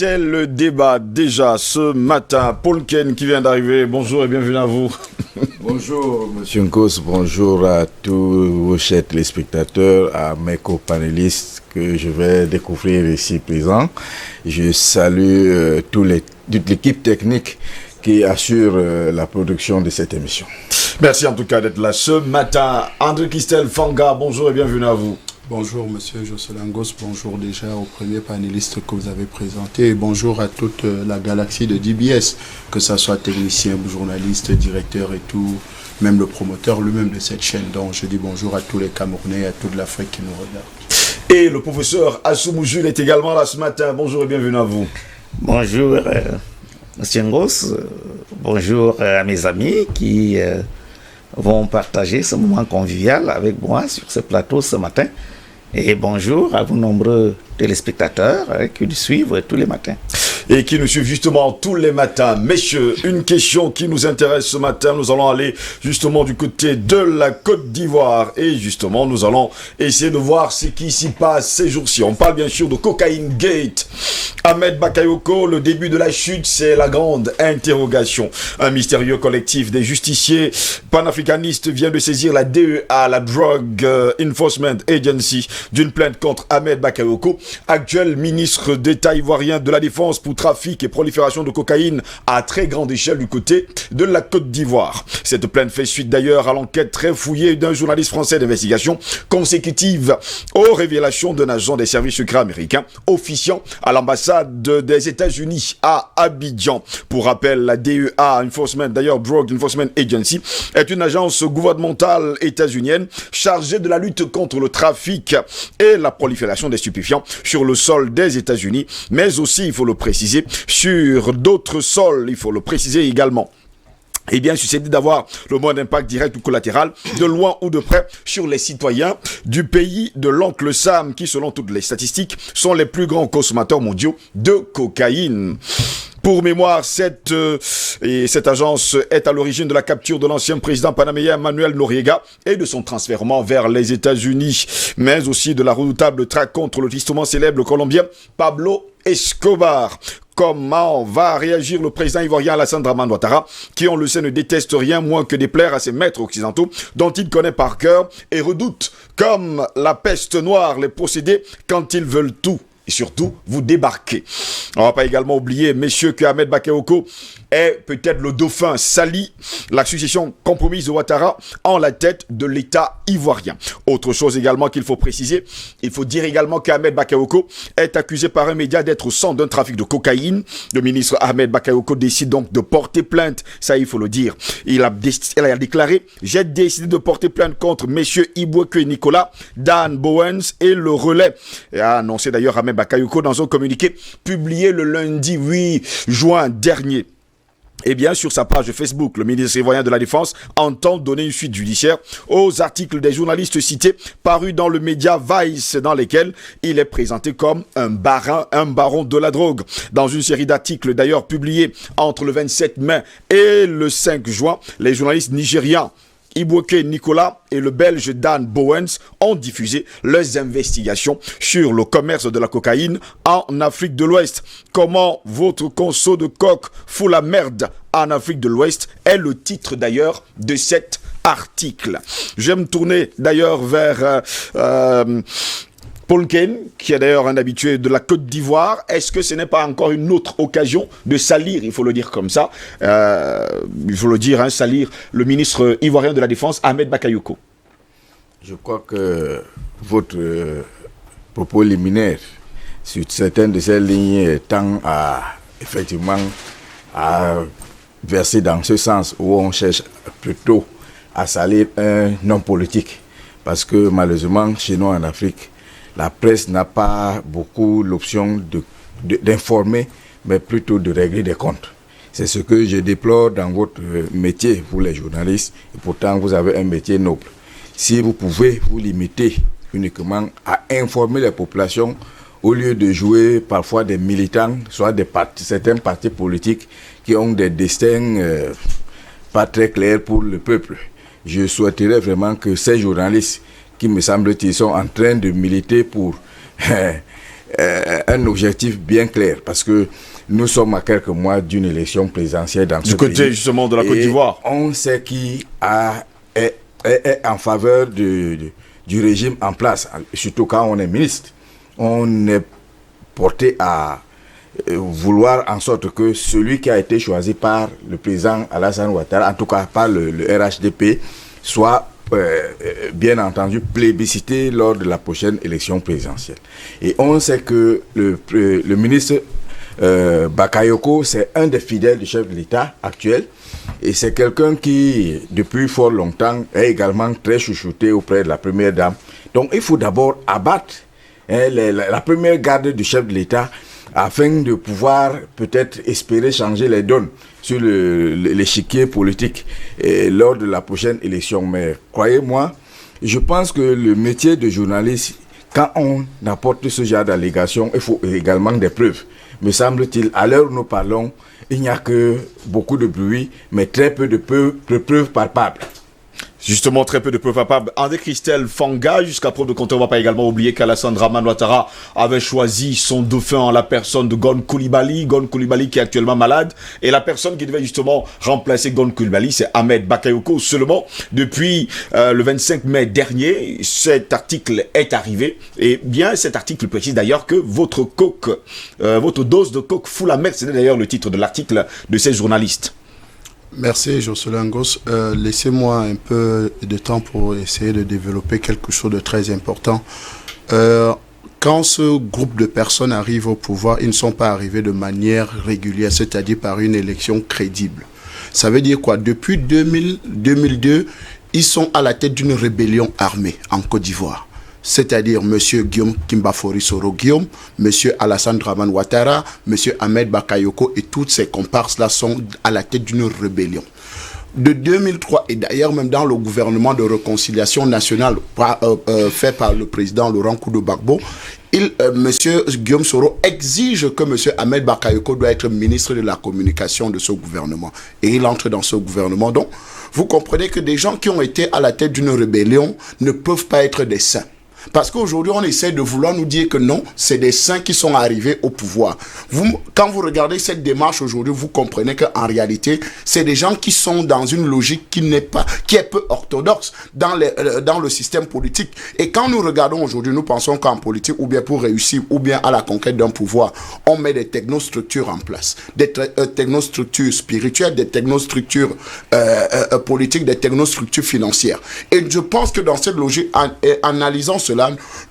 c'est le débat déjà ce matin. Paul Ken qui vient d'arriver. Bonjour et bienvenue à vous. Bonjour Monsieur Nkos, bonjour à tous vos chers téléspectateurs, à mes co-panélistes que je vais découvrir ici présents. Je salue toute l'équipe technique qui assure la production de cette émission. Merci en tout cas d'être là ce matin. André Christelle Fanga, bonjour et bienvenue à vous. Bonjour Monsieur Jocelyn Ngos, bonjour déjà au premier panéliste que vous avez présenté et bonjour à toute la galaxie de DBS, que ce soit technicien, journaliste, directeur et tout, même le promoteur lui-même de cette chaîne. Donc je dis bonjour à tous les Camerounais et à toute l'Afrique qui nous regarde. Et le professeur Assoumou Jules est également là ce matin. Bonjour et bienvenue à vous. Bonjour Monsieur Ngos, bonjour à mes amis qui vont partager ce moment convivial avec moi sur ce plateau ce matin. Et bonjour à vos nombreux téléspectateurs qui nous suivent tous les matins. Et qui nous suivent justement tous les matins. Messieurs, une question qui nous intéresse ce matin. Nous allons aller justement du côté de la Côte d'Ivoire. Et justement, nous allons essayer de voir ce qui s'y passe ces jours-ci. On parle bien sûr de Cocaine Gate. Ahmed Bakayoko, le début de la chute, c'est la grande interrogation. Un mystérieux collectif des justiciers panafricanistes vient de saisir la DEA, la Drug Enforcement Agency, d'une plainte contre Ahmed Bakayoko, actuel ministre d'État ivoirien de la Défense pour trafic et prolifération de cocaïne à très grande échelle du côté de la Côte d'Ivoire. Cette plainte fait suite d'ailleurs à l'enquête très fouillée d'un journaliste français d'investigation consécutive aux révélations d'un agent des services secrets américains officiant à l'ambassade des États-Unis à Abidjan. Pour rappel, la DEA, Drug Enforcement Agency, est une agence gouvernementale états-unienne chargée de la lutte contre le trafic et la prolifération des stupéfiants sur le sol des États-Unis, mais aussi, il faut le préciser, sur d'autres sols, il faut le préciser également. Et bien susceptible d'avoir le moins d'impact direct ou collatéral, de loin ou de près, sur les citoyens du pays de l'oncle Sam, qui, selon toutes les statistiques, sont les plus grands consommateurs mondiaux de cocaïne. Pour mémoire, cette agence est à l'origine de la capture de l'ancien président panaméen Manuel Noriega et de son transfèrement vers les États-Unis, mais aussi de la redoutable traque contre le tristement célèbre colombien Pablo Escobar. Comment va réagir le président ivoirien Alassane Dramane Ouattara, qui, on le sait, ne déteste rien moins que déplaire à ses maîtres occidentaux, dont il connaît par cœur et redoute, comme la peste noire, les procédés quand ils veulent tout. Et surtout, vous débarquez. On ne va pas également oublier, messieurs, que Ahmed Bakayoko est peut-être le dauphin sali, la succession compromise de Ouattara en la tête de l'État ivoirien. Autre chose également qu'il faut préciser, il faut dire également qu'Ahmed Bakayoko est accusé par un média d'être au centre d'un trafic de cocaïne. Le ministre Ahmed Bakayoko décide donc de porter plainte, ça il faut le dire. Il a déclaré « J'ai décidé de porter plainte contre messieurs Iboueke Nicolas, Dan Bowens et le Relais ». Et a annoncé d'ailleurs Ahmed Bakayoko dans un communiqué publié le lundi 8 juin dernier. Eh bien, sur sa page Facebook, le ministre ivoirien de la Défense entend donner une suite judiciaire aux articles des journalistes cités parus dans le média Vice, dans lesquels il est présenté comme un baron de la drogue. Dans une série d'articles d'ailleurs publiés entre le 27 mai et le 5 juin, les journalistes nigérians Iboueke Nicolas et le Belge Dan Bowens ont diffusé leurs investigations sur le commerce de la cocaïne en Afrique de l'Ouest. Comment votre conso de coke fout la merde en Afrique de l'Ouest est le titre d'ailleurs de cet article. Je vais me tourner d'ailleurs vers Paul Ken, qui est d'ailleurs un habitué de la Côte d'Ivoire. Est-ce que ce n'est pas encore une autre occasion de salir, il faut le dire comme ça, salir le ministre ivoirien de la Défense, Ahmed Bakayoko? Je crois que votre propos liminaire sur certaines de ces lignes tend effectivement à verser dans ce sens où on cherche plutôt à salir un homme politique. Parce que malheureusement, chez nous en Afrique, la presse n'a pas beaucoup l'option d'informer, mais plutôt de régler des comptes. C'est ce que je déplore dans votre métier, vous les journalistes, et pourtant vous avez un métier noble. Si vous pouvez vous limiter uniquement à informer les populations, au lieu de jouer parfois des militants, soit certains partis politiques qui ont des destins pas très clairs pour le peuple. Je souhaiterais vraiment que ces journalistes qui me semble-t-il sont en train de militer pour un objectif bien clair, parce que nous sommes à quelques mois d'une élection présidentielle dans ce pays. Du côté justement de la Côte d'Ivoire. On sait qui est en faveur du régime en place, surtout quand on est ministre. On est porté à vouloir en sorte que celui qui a été choisi par le président Alassane Ouattara, en tout cas par le RHDP, soit bien entendu plébiscité lors de la prochaine élection présidentielle. Et on sait que le ministre Bakayoko, c'est un des fidèles du chef de l'État actuel, et c'est quelqu'un qui, depuis fort longtemps, est également très chouchouté auprès de la première dame. Donc il faut d'abord abattre la première garde du chef de l'État, afin de pouvoir peut-être espérer changer les donnes sur l'échiquier politique lors de la prochaine élection. Mais croyez-moi, je pense que le métier de journaliste, quand on apporte ce genre d'allégations, il faut également des preuves. Me semble-t-il, à l'heure où nous parlons, il n'y a que beaucoup de bruit, mais très peu de preuves palpables. Justement, très peu de preuves palpables. André Christelle Fanga, jusqu'à preuve de contraire, on ne va pas également oublier qu'Alassane Dramane Ouattara avait choisi son dauphin en la personne de Gon Coulibaly. Gon Coulibaly qui est actuellement malade. Et la personne qui devait justement remplacer Gon Coulibaly, c'est Ahmed Bakayoko. Seulement, depuis le 25 mai dernier, cet article est arrivé. Et bien, cet article précise d'ailleurs que votre dose de coke fout la mer. C'est d'ailleurs le titre de l'article de ces journalistes. Merci Jocelyn Goss. Laissez-moi un peu de temps pour essayer de développer quelque chose de très important. Quand ce groupe de personnes arrive au pouvoir, ils ne sont pas arrivés de manière régulière, c'est-à-dire par une élection crédible. Ça veut dire quoi? Depuis 2002, ils sont à la tête d'une rébellion armée en Côte d'Ivoire. C'est-à-dire M. Guillaume Kimbafori Soro Guillaume, M. Alassane Dramane Ouattara, M. Ahmed Bakayoko et toutes ces comparses-là sont à la tête d'une rébellion. De 2003, et d'ailleurs même dans le gouvernement de réconciliation nationale fait par le président Laurent Koudou-Gbagbo, M. Guillaume Soro exige que M. Ahmed Bakayoko doit être ministre de la communication de ce gouvernement. Et il entre dans ce gouvernement. Donc, vous comprenez que des gens qui ont été à la tête d'une rébellion ne peuvent pas être des saints. Parce qu'aujourd'hui, on essaie de vouloir nous dire que non, c'est des saints qui sont arrivés au pouvoir. Quand vous regardez cette démarche aujourd'hui, vous comprenez qu'en réalité, c'est des gens qui sont dans une logique qui est peu orthodoxe dans le système politique. Et quand nous regardons aujourd'hui, nous pensons qu'en politique, ou bien pour réussir, ou bien à la conquête d'un pouvoir, on met des technostructures en place. Des technostructures spirituelles, des technostructures politiques, des technostructures financières. Et je pense que dans cette logique, en analysant cela,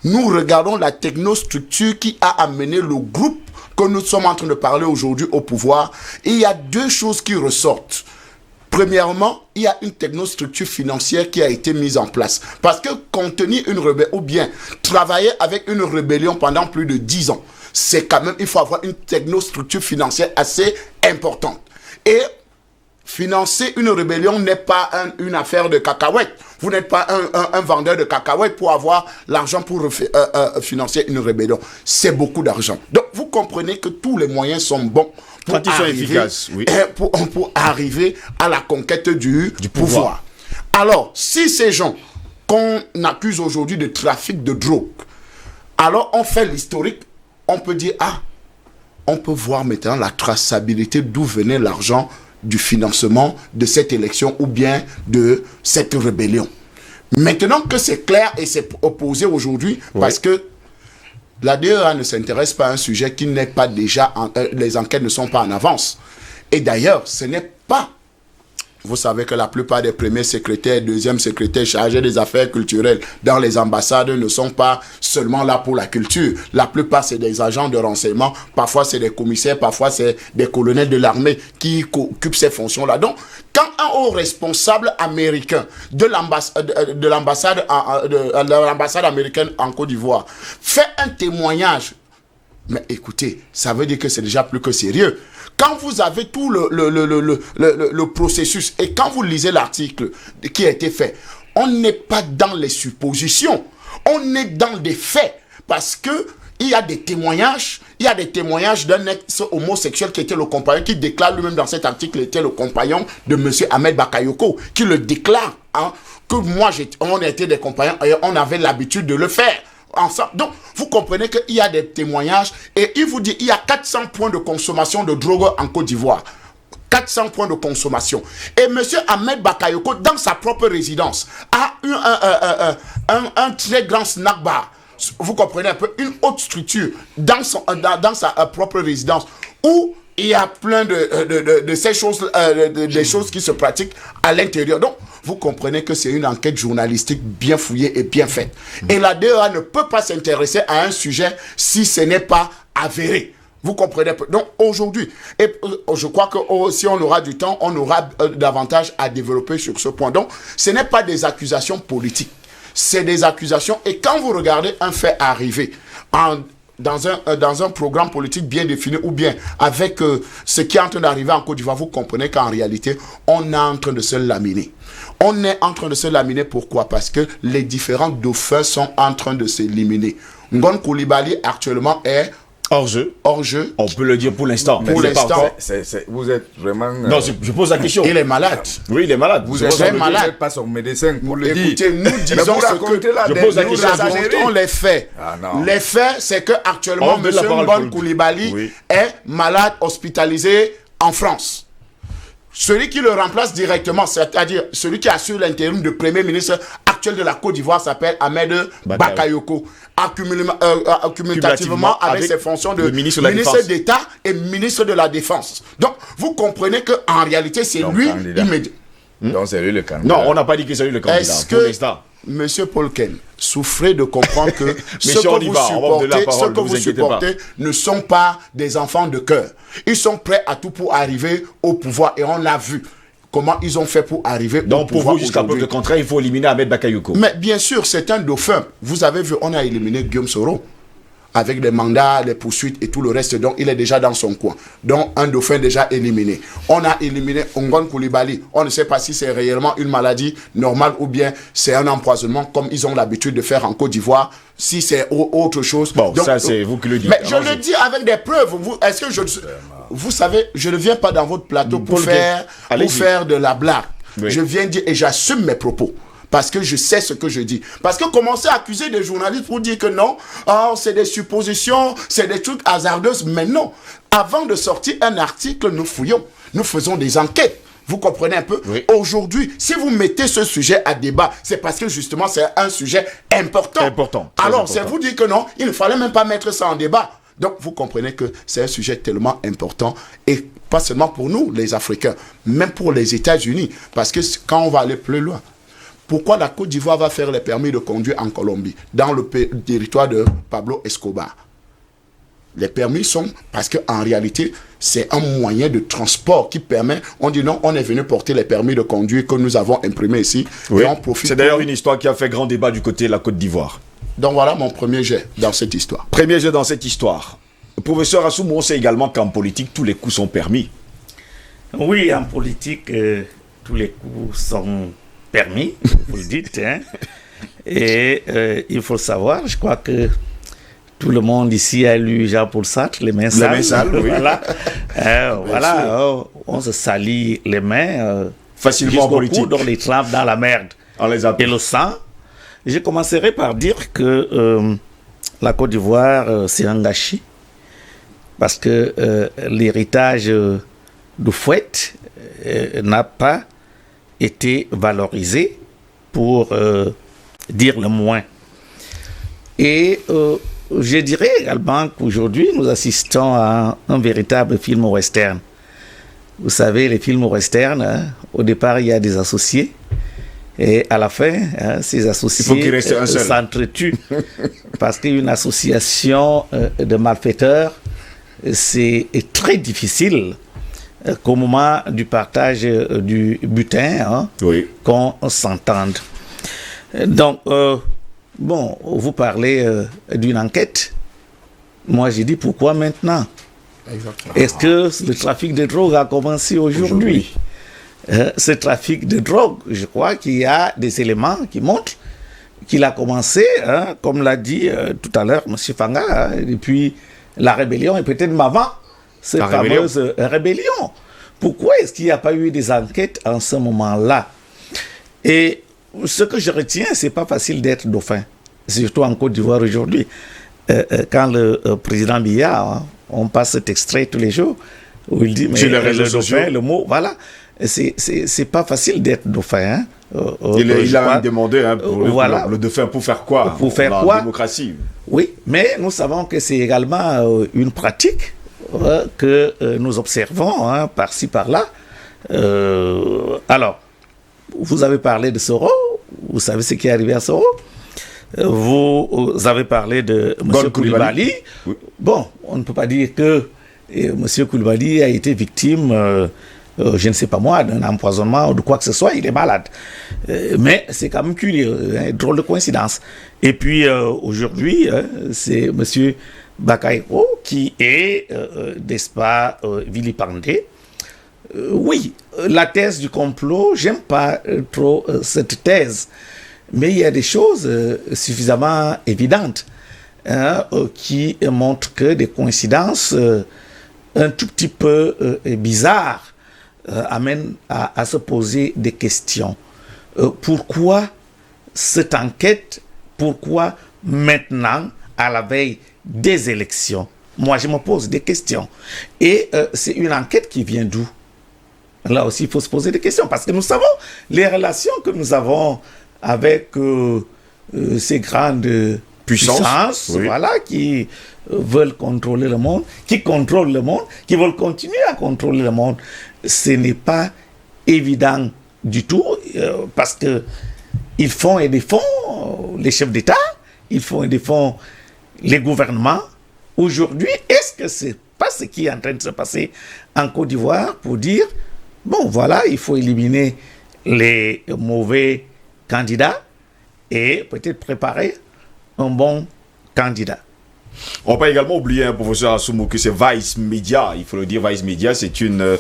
nous regardons la technostructure qui a amené le groupe que nous sommes en train de parler aujourd'hui au pouvoir. Et il y a deux choses qui ressortent. Premièrement, il y a une technostructure financière qui a été mise en place. Parce que contenir une rébellion, ou bien travailler avec une rébellion pendant plus de 10 ans, c'est quand même, il faut avoir une technostructure financière assez importante. Et financer une rébellion n'est pas une affaire de cacahuètes. Vous n'êtes pas un vendeur de cacahuètes pour avoir l'argent pour financer une rébellion. C'est beaucoup d'argent. Donc, vous comprenez que tous les moyens sont bons pour arriver à la conquête du pouvoir. Alors, si ces gens qu'on accuse aujourd'hui de trafic de drogue, alors on fait l'historique, on peut dire, on peut voir maintenant la traçabilité d'où venait l'argent du financement de cette élection ou bien de cette rébellion. Maintenant que c'est clair et c'est opposé aujourd'hui, parce que la DEA ne s'intéresse pas à un sujet qui n'est pas déjà, les enquêtes ne sont pas en avance. Et d'ailleurs, ce n'est pas, vous savez que la plupart des premiers secrétaires, deuxièmes secrétaires chargés des affaires culturelles dans les ambassades ne sont pas seulement là pour la culture. La plupart, c'est des agents de renseignement. Parfois, c'est des commissaires. Parfois, c'est des colonels de l'armée qui occupent ces fonctions-là. Donc, quand un haut responsable américain de l'ambassade américaine en Côte d'Ivoire fait un témoignage, mais écoutez, ça veut dire que c'est déjà plus que sérieux. Quand vous avez tout le processus et quand vous lisez l'article qui a été fait, on n'est pas dans les suppositions, on est dans des faits. Parce que il y a des témoignages, d'un ex-homosexuel qui était le compagnon, qui déclare lui-même dans cet article, était le compagnon de M. Ahmed Bakayoko, qui le déclare, que moi, on était des compagnons et on avait l'habitude de le faire. ensemble. Donc, vous comprenez qu'il y a des témoignages et il vous dit il y a 400 points de consommation de drogue en Côte d'Ivoire. 400 points de consommation. Et M. Ahmed Bakayoko, dans sa propre résidence, a eu un très grand snack bar. Vous comprenez un peu, une haute structure dans sa propre résidence où il y a plein de ces choses, des choses qui se pratiquent à l'intérieur. Donc, vous comprenez que c'est une enquête journalistique bien fouillée et bien faite. Et la DEA ne peut pas s'intéresser à un sujet si ce n'est pas avéré. Vous comprenez? Donc aujourd'hui, et je crois que si on aura du temps, on aura davantage à développer sur ce point. Donc, ce n'est pas des accusations politiques. C'est des accusations. Et quand vous regardez un fait arriver dans un programme politique bien défini ou bien avec ce qui est en train d'arriver en Côte d'Ivoire, vous comprenez qu'en réalité, on est en train de se laminer. On est en train de se laminer. Pourquoi? Parce que les différents dauphins sont en train de s'éliminer. Ngon Coulibaly actuellement est hors jeu. On peut le dire pour l'instant. Pour l'instant. Vous êtes vraiment... Non, je pose la question. Il est malade. Oui, il est malade. Vous êtes très malade. Vous n'êtes pas son médecin pour le dire. Écoutez, nous disons ce que... Je pose la question. Nous avons les faits. Les faits, c'est que actuellement, M. Ngon Coulibaly est malade, hospitalisé en France. Celui qui le remplace directement, c'est-à-dire celui qui assure l'intérim de Premier ministre actuel de la Côte d'Ivoire s'appelle Ahmed Bakayoko. Accumulativement avec ses fonctions de ministre d'État et ministre de la Défense. Donc, vous comprenez qu'en réalité, c'est lui immédiat. Donc, c'est lui le candidat. Non, on n'a pas dit que c'est lui le candidat. Est-ce que Monsieur Paulken, souffrez de comprendre que ce que vous supportez ne sont pas des enfants de cœur. Ils sont prêts à tout pour arriver au pouvoir et on l'a vu. Comment ils ont fait pour arriver au pouvoir. Donc pour vous, jusqu'à preuve de contraire, il faut éliminer Ahmed Bakayoko. Mais bien sûr, c'est un dauphin. Vous avez vu, on a éliminé Guillaume Soro avec des mandats, des poursuites et tout le reste. Donc il est déjà dans son coin. Donc un dauphin déjà éliminé. On a éliminé Ngon Coulibaly. On ne sait pas si c'est réellement une maladie normale ou bien c'est un empoisonnement comme ils ont l'habitude de faire en Côte d'Ivoire. Si c'est autre chose. Bon, donc, ça c'est vous qui le dites. Mais je le dis avec des preuves. Est-ce que vous savez, je ne viens pas dans votre plateau pour faire de la blague. Oui. Je viens dire et j'assume mes propos. Parce que je sais ce que je dis. Parce que commencer à accuser des journalistes pour dire que non, c'est des suppositions, c'est des trucs hasardeux. Mais non. Avant de sortir un article, nous fouillons. Nous faisons des enquêtes. Vous comprenez un peu? Oui. Aujourd'hui, si vous mettez ce sujet à débat, c'est parce que justement, c'est un sujet important. Alors, c'est vous dire que non, il ne fallait même pas mettre ça en débat. Donc, vous comprenez que c'est un sujet tellement important et pas seulement pour nous, les Africains, même pour les États-Unis. Parce que quand on va aller plus loin, pourquoi la Côte d'Ivoire va faire les permis de conduire en Colombie, dans le territoire de Pablo Escobar? Les permis sont parce qu'en réalité, c'est un moyen de transport qui permet, on dit non, on est venu porter les permis de conduire que nous avons imprimés ici. Oui. Et on profite. C'est d'ailleurs une histoire qui a fait grand débat du côté de la Côte d'Ivoire. Donc voilà mon premier jet dans cette histoire. Premier jet dans cette histoire. Professeur Assoumou, on sait également qu'en politique, tous les coups sont permis. Oui, en politique, tous les coups sont permis, vous le dites. Hein. Et il faut savoir, je crois que tout le monde ici a lu Jean-Paul Sartre, les mains sales. Les mains sales, oui. Voilà, on se salit les mains facilement en politique. On les trempe dans la merde. On les et le sang. Je commencerai par dire que la Côte d'Ivoire, c'est un gâchis. Parce que l'héritage du Fouette n'a pas été valorisé pour dire le moins. Et je dirais également qu'aujourd'hui, nous assistons à un véritable film western. Vous savez, les films westerns, hein, au départ, il y a des associés. Et à la fin, hein, ces associés s'entretuent. Parce qu'une association de malfaiteurs, c'est très difficile qu'au moment du partage du butin, hein, oui, qu'on s'entende. Donc, bon, vous parlez d'une enquête. Moi, j'ai dit pourquoi maintenant? Exactement. Est-ce que le trafic de drogue a commencé aujourd'hui? Ce trafic de drogue, je crois qu'il y a des éléments qui montrent qu'il a commencé, hein, comme l'a dit tout à l'heure M. Fanga, hein, depuis la rébellion et peut-être même avant cette fameuse rébellion. Pourquoi est-ce qu'il n'y a pas eu des enquêtes en ce moment-là? Et ce que je retiens, c'est pas facile d'être dauphin. surtout en Côte d'Ivoire aujourd'hui. Quand le président Biya, hein, on passe cet extrait tous les jours, où il dit, mais sur les réseaux sociaux, le mot, voilà, c'est pas facile d'être dauphin. Hein. Il a même demandé hein, pour le dauphin pour faire quoi? Pour faire quoi? La démocratie. Oui, mais nous savons que c'est également une pratique que nous observons hein, par-ci, par-là. Alors, vous avez parlé de Soro, vous savez ce qui est arrivé à Soro. Vous avez parlé de M. Koulibaly. Oui. Bon, on ne peut pas dire que M. Koulibaly a été victime, je ne sais pas moi, d'un empoisonnement ou de quoi que ce soit, il est malade. Mais c'est quand même curieux, hein, drôle de coïncidence. Et puis aujourd'hui, c'est M. Bakayoko qui est, n'est-ce pas, vilipendé. Oui, la thèse du complot, j'aime pas trop cette thèse. Mais il y a des choses suffisamment évidentes hein, qui montrent que des coïncidences un tout petit peu bizarres amènent à se poser des questions. Pourquoi cette enquête? Pourquoi maintenant, à la veille des élections? Moi, je me pose des questions. Et c'est une enquête qui vient d'où? Là aussi, il faut se poser des questions parce que nous savons les relations que nous avons avec ces grandes puissances oui. Voilà, qui veulent contrôler le monde, qui contrôlent le monde, qui veulent continuer à contrôler le monde. Ce n'est pas évident du tout parce que ils font et défont les chefs d'État, ils font et défont les gouvernements. Aujourd'hui, est-ce que c'est pas ce qui est en train de se passer en Côte d'Ivoire pour dire, bon voilà, il faut éliminer les mauvais candidat et peut-être préparer un bon candidat. On peut également oublier, hein, professeur Assoumou, que c'est Vice Media. Il faut le dire, Vice Media, c'est une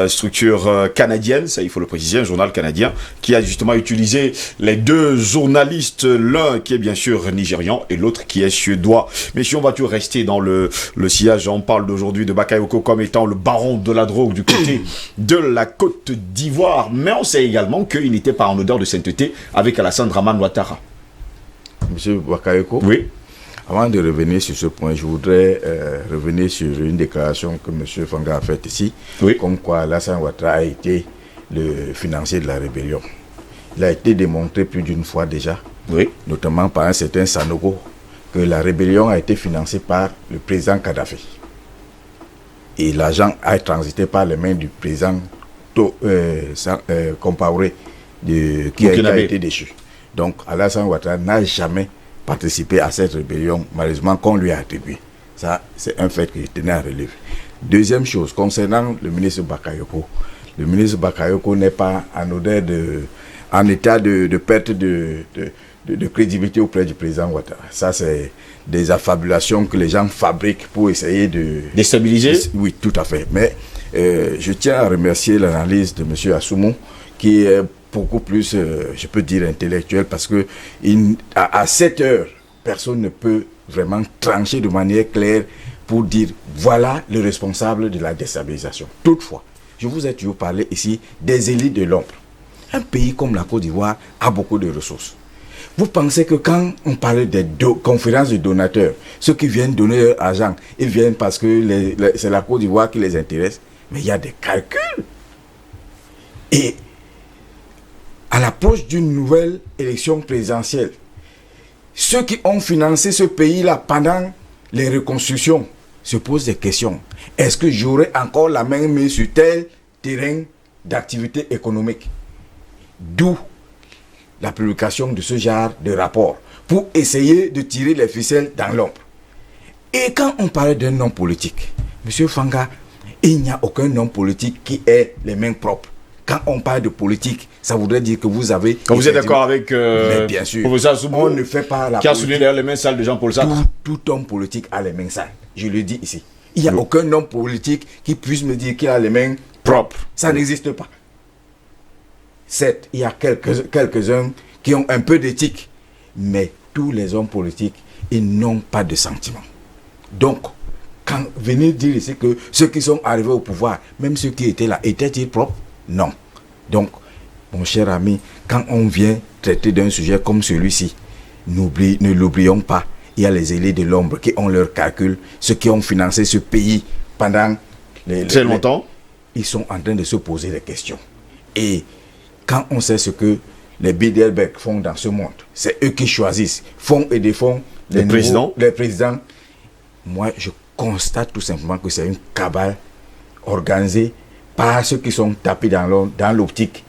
structure canadienne, ça il faut le préciser, un journal canadien, qui a justement utilisé les deux journalistes, l'un qui est bien sûr nigérian et l'autre qui est suédois. Mais si on va toujours rester dans le sillage, on parle d'aujourd'hui de Bakayoko comme étant le baron de la drogue du côté de la Côte d'Ivoire. Mais on sait également qu'il n'était pas en odeur de sainteté avec Alassane Dramane Ouattara. Monsieur Bakayoko? Oui. Avant de revenir sur ce point, je voudrais revenir sur une déclaration que M. Fanga a faite ici, oui. Comme quoi Alassane Ouattara a été le financier de la rébellion. Il a été démontré plus d'une fois déjà, oui. Notamment par un certain Sanogo, que la rébellion a été financée par le président Kadhafi. Et l'argent a transité par les mains du président Compaoré, qui a été déchu. Donc Alassane Ouattara n'a jamais participer à cette rébellion, malheureusement, qu'on lui a attribué. Ça, c'est un fait que je tenais à relever. Deuxième chose, concernant le ministre Bakayoko. Le ministre Bakayoko n'est pas en état de perte de crédibilité auprès du président Ouattara. Ça, c'est des affabulations que les gens fabriquent pour essayer de déstabiliser. Oui, tout à fait. Mais je tiens à remercier l'analyse de M. Assoumou, qui est beaucoup plus, je peux dire, intellectuel, parce que à 7 heures, personne ne peut vraiment trancher de manière claire pour dire voilà le responsable de la déstabilisation. Toutefois, je vous ai toujours parlé ici des élites de l'ombre. Un pays comme la Côte d'Ivoire a beaucoup de ressources. Vous pensez que quand on parlait des conférences de donateurs, ceux qui viennent donner leur argent, ils viennent parce que c'est la Côte d'Ivoire qui les intéresse, mais il y a des calculs. Et à l'approche d'une nouvelle élection présidentielle, ceux qui ont financé ce pays-là pendant les reconstructions se posent des questions. Est-ce que j'aurai encore la main mise sur tel terrain d'activité économique? D'où la publication de ce genre de rapport, pour essayer de tirer les ficelles dans l'ombre. Et quand on parle d'un homme politique, M. Fanga, il n'y a aucun homme politique qui ait les mains propres. Quand on parle de politique, ça voudrait dire que vous avez... Quand vous êtes d'accord avec mais bien sûr, on ne fait pas la qui a souligné d'ailleurs les mains sales de Jean-Paul Sartre. Tout homme politique a les mains sales. Je le dis ici. Il n'y a aucun homme politique qui puisse me dire qu'il a les mains propres. Ça n'existe pas. Certes, il y a quelques-uns qui ont un peu d'éthique, mais tous les hommes politiques, ils n'ont pas de sentiments. Donc, quand venez dire ici que ceux qui sont arrivés au pouvoir, même ceux qui étaient là, étaient-ils propres? Non. Donc, mon cher ami, quand on vient traiter d'un sujet comme celui-ci, ne l'oublions pas, il y a les élites de l'ombre qui ont leurs calculs, ceux qui ont financé ce pays pendant très longtemps. Ils sont en train de se poser des questions. Et quand on sait ce que les Bilderberg font dans ce monde, c'est eux qui choisissent, font et défont les présidents. Moi, je constate tout simplement que c'est une cabale organisée par ceux qui sont tapés dans l'optique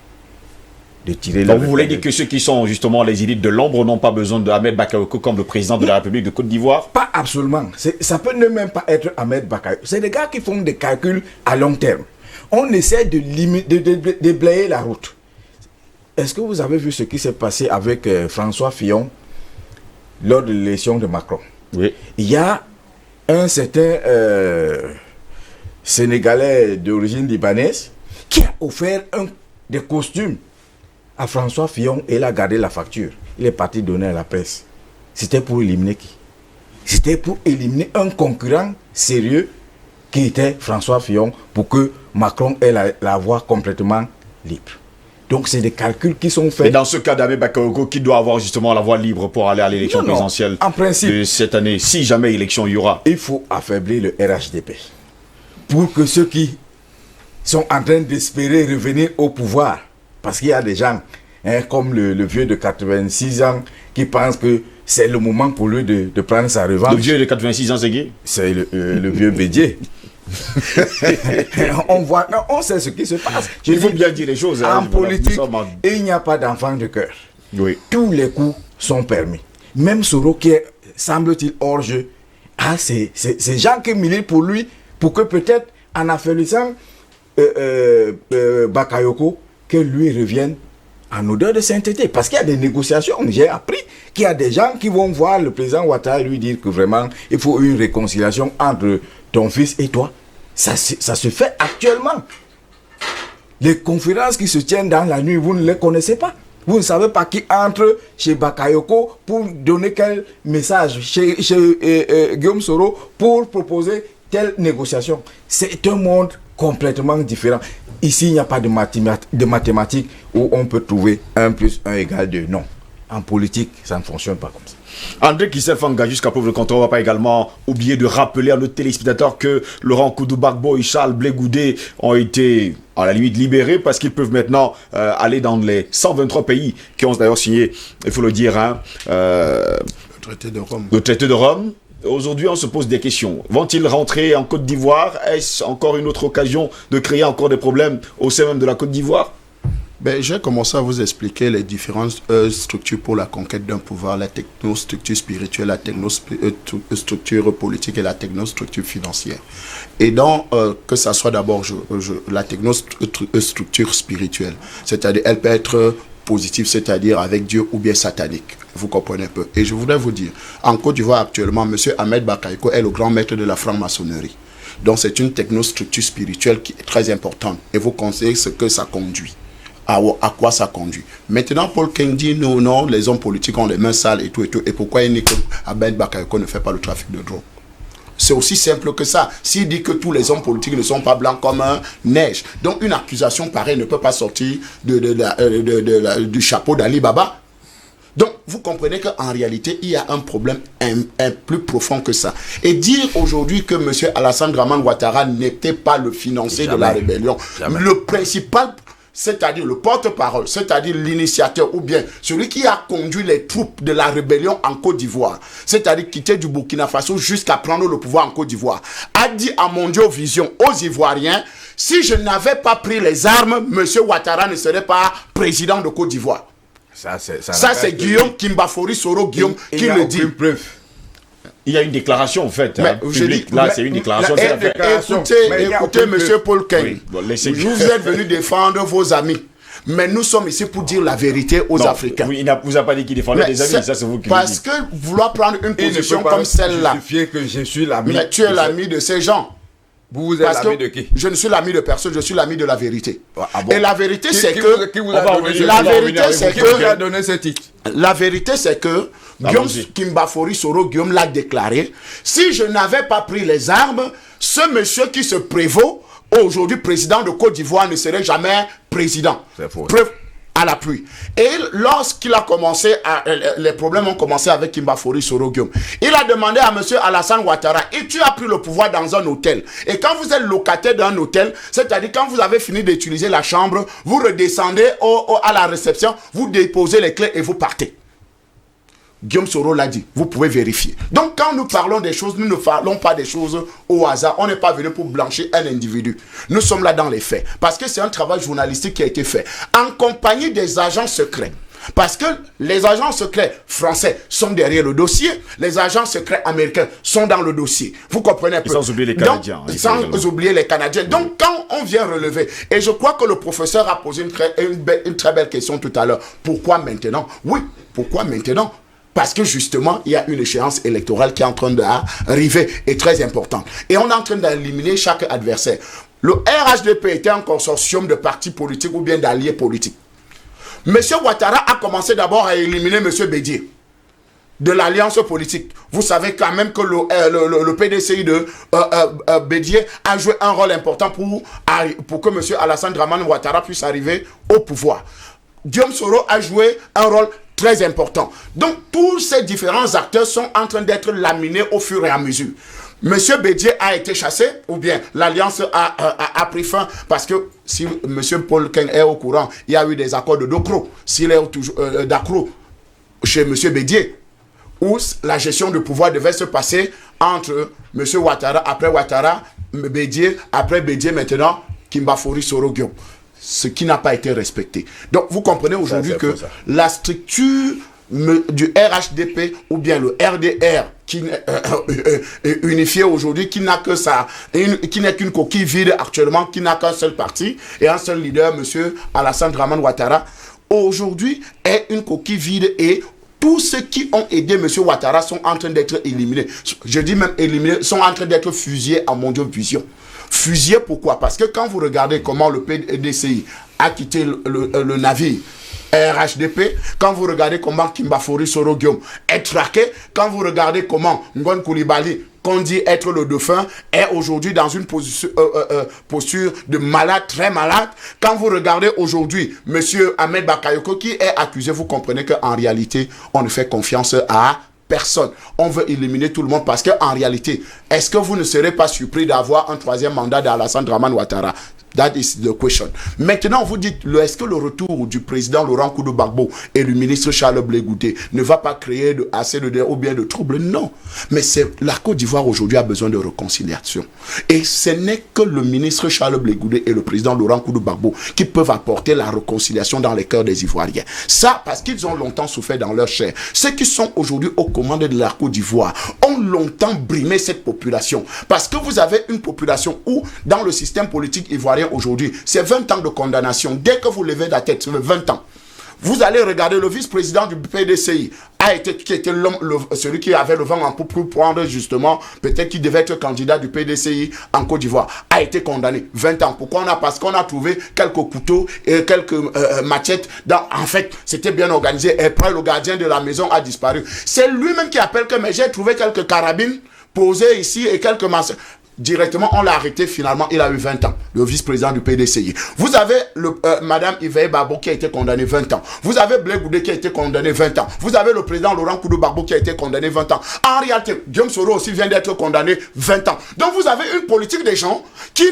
de tirer. Donc vous voulez dire que ceux qui sont justement les élites de l'ombre n'ont pas besoin d'Ahmed Bakayoko comme le président de la République de Côte d'Ivoire? Pas absolument. Ça peut ne même pas être Ahmed Bakayoko. C'est des gars qui font des calculs à long terme. On essaie de déblayer la route. Est-ce que vous avez vu ce qui s'est passé avec François Fillon lors de l'élection de Macron? Oui. Il y a un certain Sénégalais d'origine libanaise qui a offert des costumes à François Fillon et il a gardé la facture. Il est parti donner à la presse. C'était pour éliminer qui? C'était pour éliminer un concurrent sérieux qui était François Fillon pour que Macron ait la voie complètement libre. Donc c'est des calculs qui sont faits. Et dans ce cas d'Ahmed Bakayoko, qui doit avoir justement la voie libre pour aller à l'élection présidentielle en principe, de cette année, si jamais élection il y aura? Il faut affaiblir le RHDP pour que ceux qui sont en train d'espérer revenir au pouvoir, parce qu'il y a des gens comme le vieux de 86 ans qui pensent que c'est le moment pour lui de prendre sa revanche. Le vieux de 86 ans, c'est qui? C'est le vieux Bédier. on sait ce qui se passe. Il faut bien dire les choses. En politique, il n'y a pas d'enfant de cœur. Oui. Tous les coups sont permis. Même Soro qui est, semble-t-il, hors jeu. C'est gens qui militent pour lui, pour que peut-être en affaiblissant Bakayoko, que lui revienne en odeur de sainteté. Parce qu'il y a des négociations. J'ai appris qu'il y a des gens qui vont voir le président Ouattara et lui dire que vraiment, il faut une réconciliation entre ton fils et toi. Ça se fait actuellement. Les conférences qui se tiennent dans la nuit, vous ne les connaissez pas. Vous ne savez pas qui entre chez Bakayoko pour donner quel message, chez Guillaume Soro pour proposer telle négociation. C'est un monde complètement différent. Ici, il n'y a pas de mathématiques où on peut trouver 1 + 1 = 2. Non. En politique, ça ne fonctionne pas comme ça. André Kissel-Fanga, jusqu'à preuve de contraire, on ne va pas également oublier de rappeler à nos téléspectateurs que Laurent Koudou-Gbagbo et Charles Blé Goudé ont été à la limite libérés parce qu'ils peuvent maintenant aller dans les 123 pays qui ont d'ailleurs signé, il faut le dire, le traité de Rome. Le traité de Rome. Aujourd'hui, on se pose des questions. Vont-ils rentrer en Côte d'Ivoire? Est-ce encore une autre occasion de créer encore des problèmes au sein même de la Côte d'Ivoire? J'ai commencé à vous expliquer les différentes structures pour la conquête d'un pouvoir, la technostructure spirituelle, la technostructure politique et la technostructure financière. Et donc, que ça soit d'abord la technostructure spirituelle, c'est-à-dire elle peut être positive, c'est-à-dire avec Dieu, ou bien satanique. Vous comprenez un peu. Et je voudrais vous dire, en Côte d'Ivoire actuellement, M. Ahmed Bakayoko est le grand maître de la franc-maçonnerie. Donc c'est une technostructure spirituelle qui est très importante. Et vous conseillez ce que ça conduit. À quoi ça conduit. Maintenant, Paul King dit non, les hommes politiques ont les mains sales et tout. Et pourquoi il dit que Ahmed Bakayoko ne fait pas le trafic de drogue? C'est aussi simple que ça. S'il dit que tous les hommes politiques ne sont pas blancs comme neige, donc une accusation pareille ne peut pas sortir du chapeau d'Ali Baba. Donc, vous comprenez qu'en réalité, il y a un problème plus profond que ça. Et dire aujourd'hui que M. Alassane Dramane Ouattara n'était pas le financier de la rébellion, le principal, c'est-à-dire le porte-parole, c'est-à-dire l'initiateur ou bien celui qui a conduit les troupes de la rébellion en Côte d'Ivoire, c'est-à-dire quitter du Burkina Faso jusqu'à prendre le pouvoir en Côte d'Ivoire, a dit à Mondio Vision, aux Ivoiriens, si je n'avais pas pris les armes, M. Ouattara ne serait pas président de Côte d'Ivoire. Ça c'est Guillaume Kimbafori Soro Guillaume qui le dit. Il y a une déclaration en fait, publique. Là, c'est une déclaration. Écoutez, monsieur Paul Kane, vous êtes venu défendre vos amis. Mais nous sommes ici pour dire la vérité aux Africains. Oui, il ne vous a pas dit qu'il défendait des amis, ça c'est vous qui le dites. Parce que vouloir prendre une position comme celle-là, que je suis l'ami. Mais tu es l'ami de ces gens. Vous êtes l'ami de qui? Je ne suis l'ami de personne, je suis l'ami de la vérité. Ah bon? Et la vérité, c'est que... Qui vous a donné ce titre? La vérité, c'est que Guillaume Kimbafori Soro Guillaume l'a déclaré. Si je n'avais pas pris les armes, ce monsieur qui se prévaut, aujourd'hui président de Côte d'Ivoire, ne serait jamais président. C'est faux. à l'appui. Et lorsqu'il a commencé, les problèmes ont commencé avec Kimbafori Soro-Guillaume, il a demandé à M. Alassane Ouattara, et tu as pris le pouvoir dans un hôtel. Et quand vous êtes locataire d'un hôtel, c'est-à-dire quand vous avez fini d'utiliser la chambre, vous redescendez à la réception, vous déposez les clés et vous partez. Guillaume Soro l'a dit, vous pouvez vérifier. Donc quand nous parlons des choses, nous ne parlons pas des choses au hasard. On n'est pas venu pour blanchir un individu. Nous sommes là dans les faits. Parce que c'est un travail journalistique qui a été fait en compagnie des agents secrets. Parce que les agents secrets français sont derrière le dossier, les agents secrets américains sont dans le dossier. Vous comprenez un peu. Sans oublier les Canadiens. Donc, sans oublier les Canadiens. Donc quand on vient relever, et je crois que le professeur a posé une très belle question tout à l'heure. Pourquoi maintenant? Oui, pourquoi maintenant? Parce que justement, il y a une échéance électorale qui est en train d'arriver et très importante. Et on est en train d'éliminer chaque adversaire. Le RHDP était un consortium de partis politiques ou bien d'alliés politiques. Monsieur Ouattara a commencé d'abord à éliminer Monsieur Bédié de l'alliance politique. Vous savez quand même que le PDCI de Bédié a joué un rôle important pour que Monsieur Alassane Dramane Ouattara puisse arriver au pouvoir. Guillaume Soro a joué un rôle très important. Donc, tous ces différents acteurs sont en train d'être laminés au fur et à mesure. Monsieur Bédié a été chassé, ou bien l'alliance a pris fin, parce que si Monsieur Paul Keng est au courant, il y a eu des accords de Docro, s'il est toujours d'accro chez Monsieur Bédié, où la gestion du pouvoir devait se passer entre Monsieur Ouattara, après Ouattara, Bédié, après Bédié maintenant, Kimbafori Soro-Guillaume. Ce qui n'a pas été respecté. Donc, vous comprenez aujourd'hui que la structure du RHDP ou bien le RDR qui est unifié aujourd'hui, qui n'a que ça, qui n'est qu'une coquille vide actuellement, qui n'a qu'un seul parti et un seul leader, M. Alassane Dramane Ouattara, aujourd'hui est une coquille vide et tous ceux qui ont aidé M. Ouattara sont en train d'être éliminés. Je dis même éliminés, sont en train d'être fusillés à Mondiovision. Fusillé, pourquoi? Parce que quand vous regardez comment le PDCI a quitté le navire RHDP, quand vous regardez comment Kimbafori Soro-Guillaume est traqué, quand vous regardez comment Ngon Koulibaly, qu'on dit être le dauphin, est aujourd'hui dans une posture de malade, très malade. Quand vous regardez aujourd'hui M. Ahmed Bakayoko qui est accusé, vous comprenez qu'en réalité, on ne fait confiance à personne. On veut éliminer tout le monde parce qu'en réalité, est-ce que vous ne serez pas surpris d'avoir un troisième mandat d'Alassane Dramane Ouattara? That is the question. Maintenant, vous dites, est-ce que le retour du président Laurent Koudou-Gbagbo et du ministre Charles Blé Goudé ne va pas créer assez de ou bien de troubles? Non. Mais la Côte d'Ivoire aujourd'hui a besoin de réconciliation. Et ce n'est que le ministre Charles Blé Goudé et le président Laurent Koudou-Gbagbo qui peuvent apporter la réconciliation dans les cœurs des Ivoiriens. Ça, parce qu'ils ont longtemps souffert dans leur chair. Ceux qui sont aujourd'hui aux commandes de la Côte d'Ivoire ont longtemps brimé cette population. Parce que vous avez une population où, dans le système politique ivoirien aujourd'hui, c'est 20 ans de condamnation. Dès que vous levez la tête, c'est 20 ans. Vous allez regarder le vice-président du PDCI, qui était celui qui avait le vent en poupe pour prendre justement, peut-être qu'il devait être candidat du PDCI en Côte d'Ivoire, a été condamné 20 ans. Pourquoi? Parce qu'on a trouvé quelques couteaux et quelques machettes. En fait, c'était bien organisé. Et après, le gardien de la maison a disparu. C'est lui-même qui appelle que mais j'ai trouvé quelques carabines posées ici et quelques machettes. Directement, on l'a arrêté finalement, il a eu 20 ans, le vice-président du PDCI. Vous avez Madame Yves Babo qui a été condamnée 20 ans. Vous avez Blé Goudé qui a été condamné 20 ans. Vous avez le président Laurent Koudou-Gbagbo qui a été condamné 20 ans. En réalité, Guillaume Soro aussi vient d'être condamné 20 ans. Donc vous avez une politique des gens qui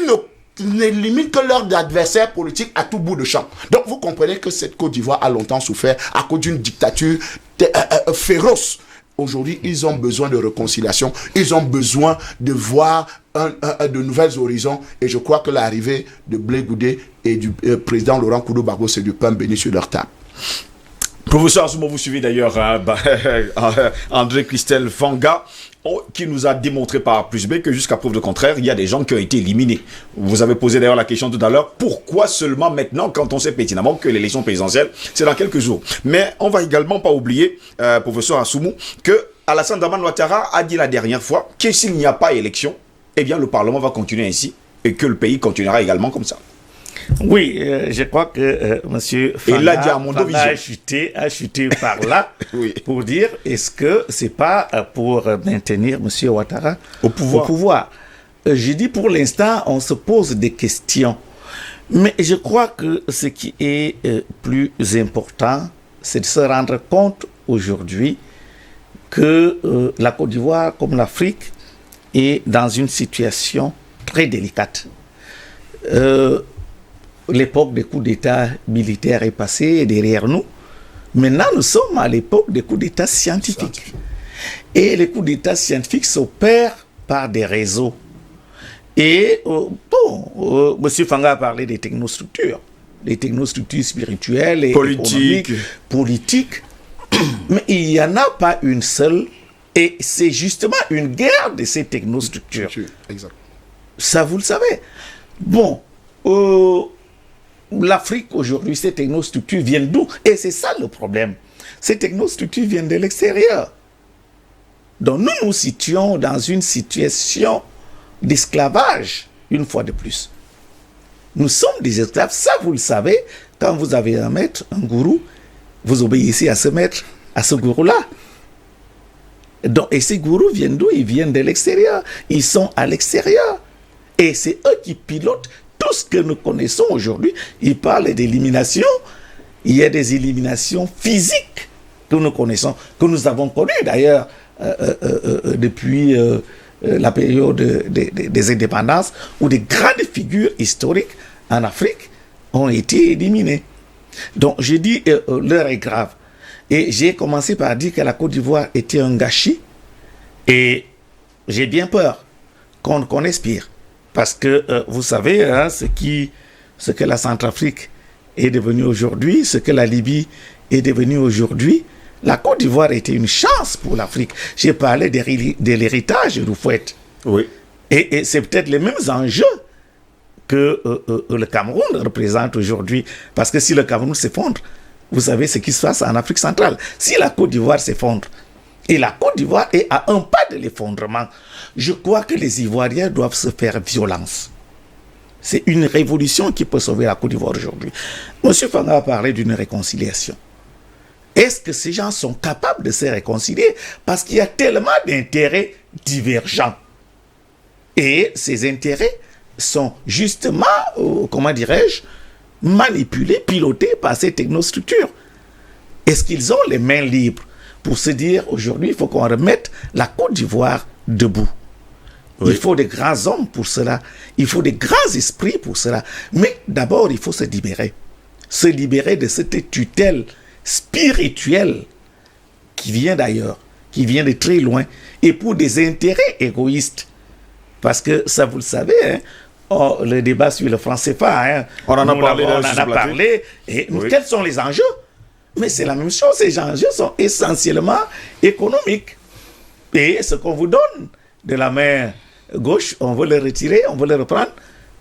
ne limitent que leurs adversaires politiques à tout bout de champ. Donc vous comprenez que cette Côte d'Ivoire a longtemps souffert à cause d'une dictature féroce. Aujourd'hui, ils ont besoin de réconciliation. Ils ont besoin de voir de nouvelles horizons. Et je crois que l'arrivée de Blé Goudé et du président Laurent Koudou-Gbagbo, c'est du pain béni sur leur table. Professeur Assoumo, vous suivez d'ailleurs André Christelle Fanga, qui nous a démontré par A plus B que jusqu'à preuve de contraire, il y a des gens qui ont été éliminés. Vous avez posé d'ailleurs la question tout à l'heure, pourquoi seulement maintenant, quand on sait pertinemment que l'élection présidentielle, c'est dans quelques jours. Mais on va également pas oublier, professeur Assoumo, que Alassane Dramane Ouattara a dit la dernière fois que s'il n'y a pas élection, eh bien le Parlement va continuer ainsi et que le pays continuera également comme ça. Oui, je crois que M. Fanga a chuté par là oui. Pour dire est-ce que c'est pas pour maintenir M. Ouattara au pouvoir. Je dis pour l'instant, on se pose des questions. Mais je crois que ce qui est plus important, c'est de se rendre compte aujourd'hui que la Côte d'Ivoire, comme l'Afrique, est dans une situation très délicate. L'époque des coups d'État militaires est passée et derrière nous. Maintenant, nous sommes à l'époque des coups d'État scientifiques. Et les coups d'État scientifiques s'opèrent par des réseaux. Et M. Fanga a parlé des technostructures spirituelles et économiques, politiques. Mais il n'y en a pas une seule. Et c'est justement une guerre de ces technostructures. Exact. Ça, vous le savez. Bon, l'Afrique aujourd'hui, ces technostructures viennent d'où? Et c'est ça le problème. Ces technostructures viennent de l'extérieur. Donc nous nous situons dans une situation d'esclavage, une fois de plus. Nous sommes des esclaves, ça vous le savez. Quand vous avez un maître, un gourou, vous obéissez à ce maître, à ce gourou-là. Donc, et ces gourous viennent d'où? Ils viennent de l'extérieur. Ils sont à l'extérieur. Et c'est eux qui pilotent tout ce que nous connaissons aujourd'hui. Ils parlent d'élimination. Il y a des éliminations physiques que nous connaissons, que nous avons connues d'ailleurs depuis la période des indépendances, où des grandes figures historiques en Afrique ont été éliminées. Donc, j'ai dit, l'heure est grave. Et j'ai commencé par dire que la Côte d'Ivoire était un gâchis. Et j'ai bien peur qu'on expire. Parce que, vous savez, hein, ce que la Centrafrique est devenue aujourd'hui, ce que la Libye est devenue aujourd'hui, la Côte d'Ivoire était une chance pour l'Afrique. J'ai parlé de l'héritage de Houphouët. Oui. Et c'est peut-être les mêmes enjeux que le Cameroun représente aujourd'hui. Parce que si le Cameroun s'effondre, vous savez ce qui se passe en Afrique centrale. Si la Côte d'Ivoire s'effondre, et la Côte d'Ivoire est à un pas de l'effondrement, je crois que les Ivoiriens doivent se faire violence. C'est une révolution qui peut sauver la Côte d'Ivoire aujourd'hui. M. Fanga a parlé d'une réconciliation. Est-ce que ces gens sont capables de se réconcilier? Parce qu'il y a tellement d'intérêts divergents. Et ces intérêts sont justement, comment dirais-je, manipulés, pilotés par ces technostructures. Est-ce qu'ils ont les mains libres pour se dire, aujourd'hui, il faut qu'on remette la Côte d'Ivoire debout? Oui. Il faut des grands hommes pour cela. Il faut des grands esprits pour cela. Mais d'abord, il faut se libérer. Se libérer de cette tutelle spirituelle qui vient d'ailleurs, qui vient de très loin, et pour des intérêts égoïstes. Parce que ça, vous le savez, hein, le débat sur le franc CFA, hein, on en a parlé. Et oui. Quels sont les enjeux? Mais c'est la même chose, ces enjeux sont essentiellement économiques. Et ce qu'on vous donne de la main gauche, on veut le retirer, on veut le reprendre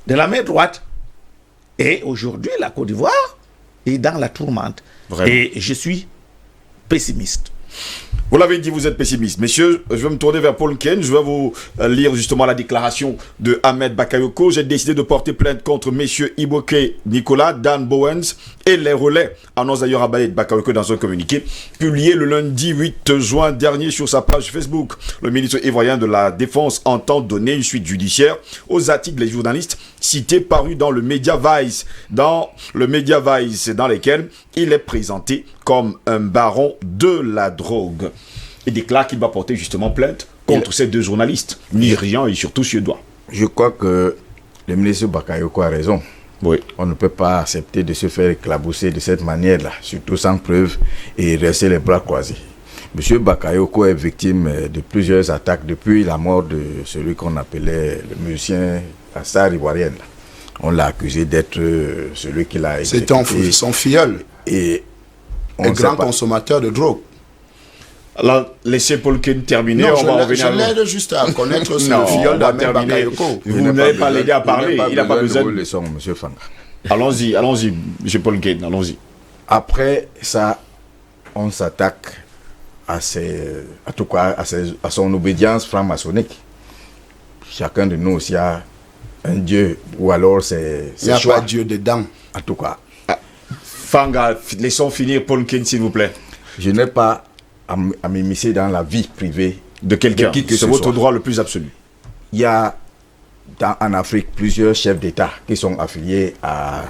de la main droite. Et aujourd'hui, la Côte d'Ivoire est dans la tourmente. Vraiment. Et je suis pessimiste. Vous l'avez dit, vous êtes pessimiste. Messieurs, je vais me tourner vers Paul Ken. Je vais vous lire justement la déclaration de Ahmed Bakayoko. J'ai décidé de porter plainte contre messieurs Iboke Nicolas, Dan Bowens et les relais, annonce d'ailleurs Ahmed Bakayoko dans un communiqué publié le lundi 8 juin dernier sur sa page Facebook. Le ministre ivoirien de la Défense entend donner une suite judiciaire aux articles des journalistes cités parus dans le média Vice, dans lesquels il est présenté comme un baron de la drogue. Il déclare qu'il va porter justement plainte contre ces deux journalistes, nigérians et surtout suédois. Je crois que le ministre Bakayoko a raison. Oui. On ne peut pas accepter de se faire éclabousser de cette manière-là, surtout sans preuve, et rester les bras croisés. M. Bakayoko est victime de plusieurs attaques depuis la mort de celui qu'on appelait le musicien, la star ivoirienne. On l'a accusé d'être celui qui l'a exécuté. C'était son filleul. Et un grand consommateur de drogue. Alors, laissez Paul Ken terminer. Non, on va revenir. Je l'aide juste à connaître ce filleul d'Ahmed Bakayoko. Vous n'avez pas l'aider à parler. Il n'a pas besoin de leçons, M. Fanga. Allons-y, M. Paul Ken, allons-y. Après ça, on s'attaque à son obédience franc-maçonnique. Chacun de nous aussi a un dieu, ou alors c'est il n'y a pas Dieu dedans. En tout cas. Fanga, laissons finir Paul Ken, s'il vous plaît. Je n'ai pas à m'immiscer dans la vie privée de quelqu'un. C'est votre droit le plus absolu. Il y a en Afrique plusieurs chefs d'État qui sont affiliés à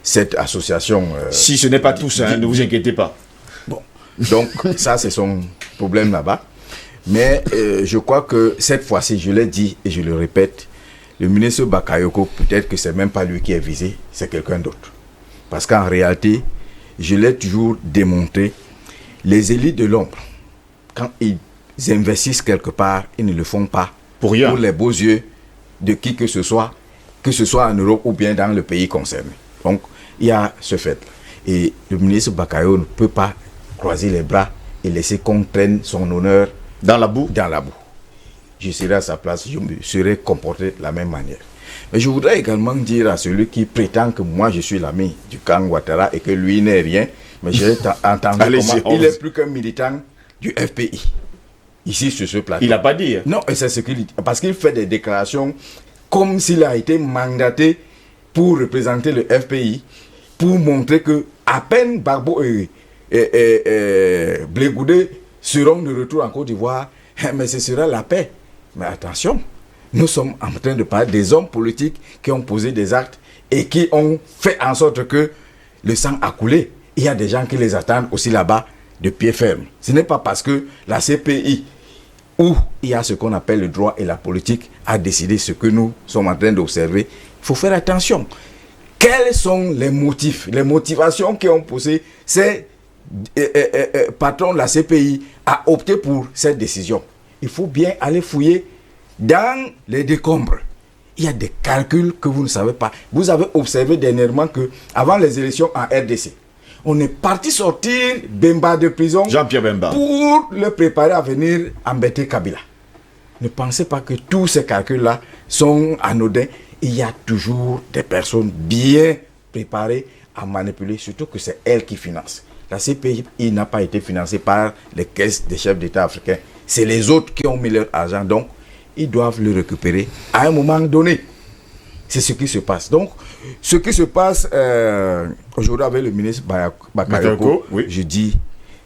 cette association. Si ce n'est pas tous, ne vous inquiétez pas. Bon, donc ça c'est son problème là-bas. Mais je crois que cette fois-ci, je l'ai dit et je le répète, le ministre Bakayoko, peut-être que c'est même pas lui qui est visé, c'est quelqu'un d'autre. Parce qu'en réalité, je l'ai toujours démontré, les élites de l'ombre, quand ils investissent quelque part, ils ne le font pas pour rien, pour les beaux yeux de qui que ce soit en Europe ou bien dans le pays concerné. Donc, il y a ce fait. Et le ministre Bakayoko ne peut pas croiser les bras et laisser qu'on traîne son honneur dans la boue. Je serai à sa place, je me serais comporté de la même manière. Mais je voudrais également dire à celui qui prétend que moi je suis l'ami du camp Ouattara et que lui n'est rien, mais j'ai entendu comment il est plus qu'un militant du FPI. Ici sur ce plateau. Il n'a pas dit. Non, et c'est ce qu'il dit. Parce qu'il fait des déclarations comme s'il a été mandaté pour représenter le FPI, pour montrer que à peine Gbagbo et Blé Goudé seront de retour en Côte d'Ivoire, mais ce sera la paix. Mais attention, nous sommes en train de parler des hommes politiques qui ont posé des actes et qui ont fait en sorte que le sang a coulé. Il y a des gens qui les attendent aussi là-bas de pied ferme. Ce n'est pas parce que la CPI, où il y a ce qu'on appelle le droit et la politique, a décidé ce que nous sommes en train d'observer. Il faut faire attention. Quels sont les motifs, les motivations qui ont poussé ces patrons de la CPI à opter pour cette décision? Il faut bien aller fouiller dans les décombres. Il y a des calculs que vous ne savez pas. Vous avez observé dernièrement que avant les élections en RDC, on est parti sortir Bemba de prison, Jean-Pierre Bemba, pour le préparer à venir embêter Kabila. Ne pensez pas que tous ces calculs-là sont anodins. Il y a toujours des personnes bien préparées à manipuler, surtout que c'est elles qui financent. La CPI n'a pas été financée par les caisses des chefs d'État africains. C'est les autres qui ont mis leur argent, donc ils doivent le récupérer à un moment donné. C'est ce qui se passe. Donc, ce qui se passe aujourd'hui avec le ministre Bakayoko, oui. Je dis,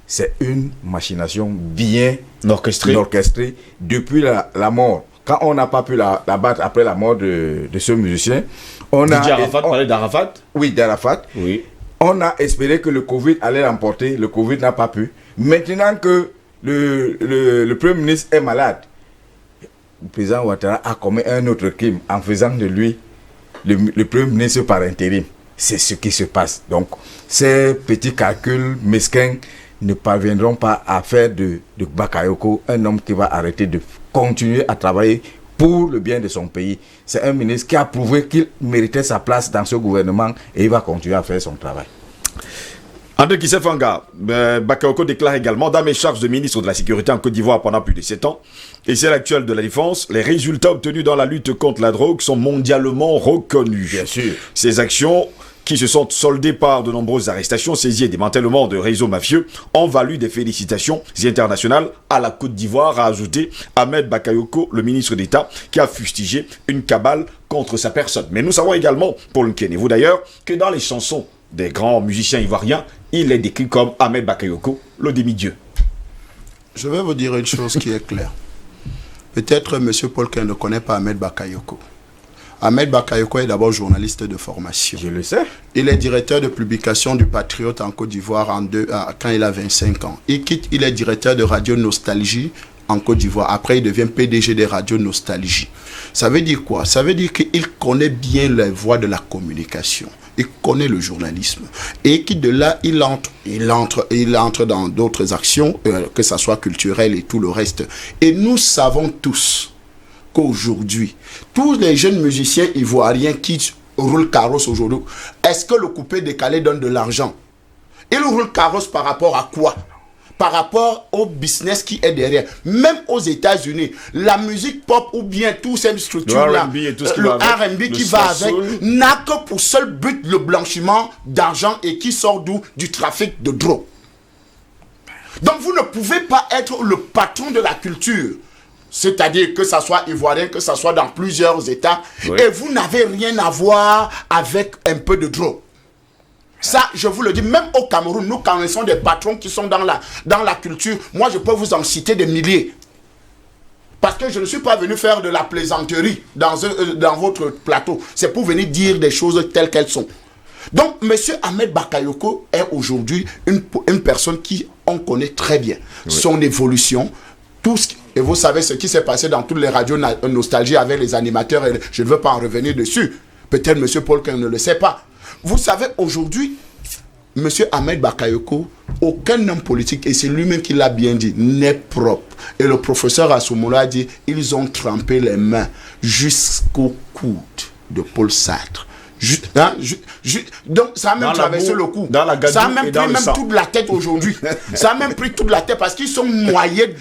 c'est une machination bien orchestrée depuis la mort. Quand on n'a pas pu la battre après la mort de ce musicien, on a... parlait d'Arafat. Oui, d'Arafat. Oui. On a espéré que le Covid allait l'emporter. Le Covid n'a pas pu. Maintenant que le Premier ministre est malade, le président Ouattara a commis un autre crime en faisant de lui le Premier ministre par intérim. C'est ce qui se passe. Donc, ces petits calculs mesquins ne parviendront pas à faire de Bakayoko un homme qui va arrêter de continuer à travailler pour le bien de son pays. C'est un ministre qui a prouvé qu'il méritait sa place dans ce gouvernement et il va continuer à faire son travail. André Kissefanga, Bakayoko déclare également dans mes charges de ministre de la Sécurité en Côte d'Ivoire pendant plus de 7 ans, et c'est l'actuel de la Défense, les résultats obtenus dans la lutte contre la drogue sont mondialement reconnus. Bien sûr. Ces actions, qui se sont soldées par de nombreuses arrestations, saisies et démantèlements de réseaux mafieux, ont valu des félicitations internationales à la Côte d'Ivoire, a ajouté Ahmed Bakayoko, le ministre d'État, qui a fustigé une cabale contre sa personne. Mais nous savons également, Paul Nkene, vous d'ailleurs, que dans les chansons des grands musiciens ivoiriens, il est décrit comme Ahmed Bakayoko, le demi-dieu. Je vais vous dire une chose qui est claire. Peut-être M. Paul Nkene ne connaît pas Ahmed Bakayoko. Ahmed Bakayoko est d'abord journaliste de formation. Je le sais. Il est directeur de publication du Patriote en Côte d'Ivoire quand il a 25 ans. Il est directeur de Radio Nostalgie en Côte d'Ivoire. Après, il devient PDG des radios Nostalgie. Ça veut dire quoi? Ça veut dire qu'il connaît bien les voies de la communication. Il connaît le journalisme. Et qui de là, il entre dans d'autres actions, que ce soit culturelles et tout le reste. Et nous savons tous qu'aujourd'hui, tous les jeunes musiciens ivoiriens qui roulent carrosse aujourd'hui, est-ce que le coupé décalé donne de l'argent? Ils roulent carrosse par rapport à quoi? Par rapport au business qui est derrière. Même aux États-Unis, la musique pop ou bien toutes ces structures-là, le R&B qui va avec, n'a que pour seul but le blanchiment d'argent et qui sort d'où? Du trafic de drogue. Donc vous ne pouvez pas être le patron de la culture. C'est-à-dire que ça soit ivoirien, que ça soit dans plusieurs États, oui. Et vous n'avez rien à voir avec un peu de drogue. Ça, je vous le dis, même au Cameroun, nous connaissons des patrons qui sont dans la culture. Moi, je peux vous en citer des milliers. Parce que je ne suis pas venu faire de la plaisanterie dans votre plateau. C'est pour venir dire des choses telles qu'elles sont. Donc, M. Ahmed Bakayoko est aujourd'hui une personne qui on connaît très bien. Oui. Son évolution, et vous savez ce qui s'est passé dans toutes les radios nostalgie avec les animateurs, et je ne veux pas en revenir dessus. Peut-être M. Paul Keng ne le sait pas. Vous savez, aujourd'hui, M. Ahmed Bakayoko, aucun homme politique, et c'est lui-même qui l'a bien dit, n'est propre. Et le professeur Assoumoulo a dit, ils ont trempé les mains jusqu'au coude de Paul Sartre. Donc ça a même traversé le cou. Ça a même pris toute la tête aujourd'hui. Ça a même pris toute la tête parce qu'ils sont noyés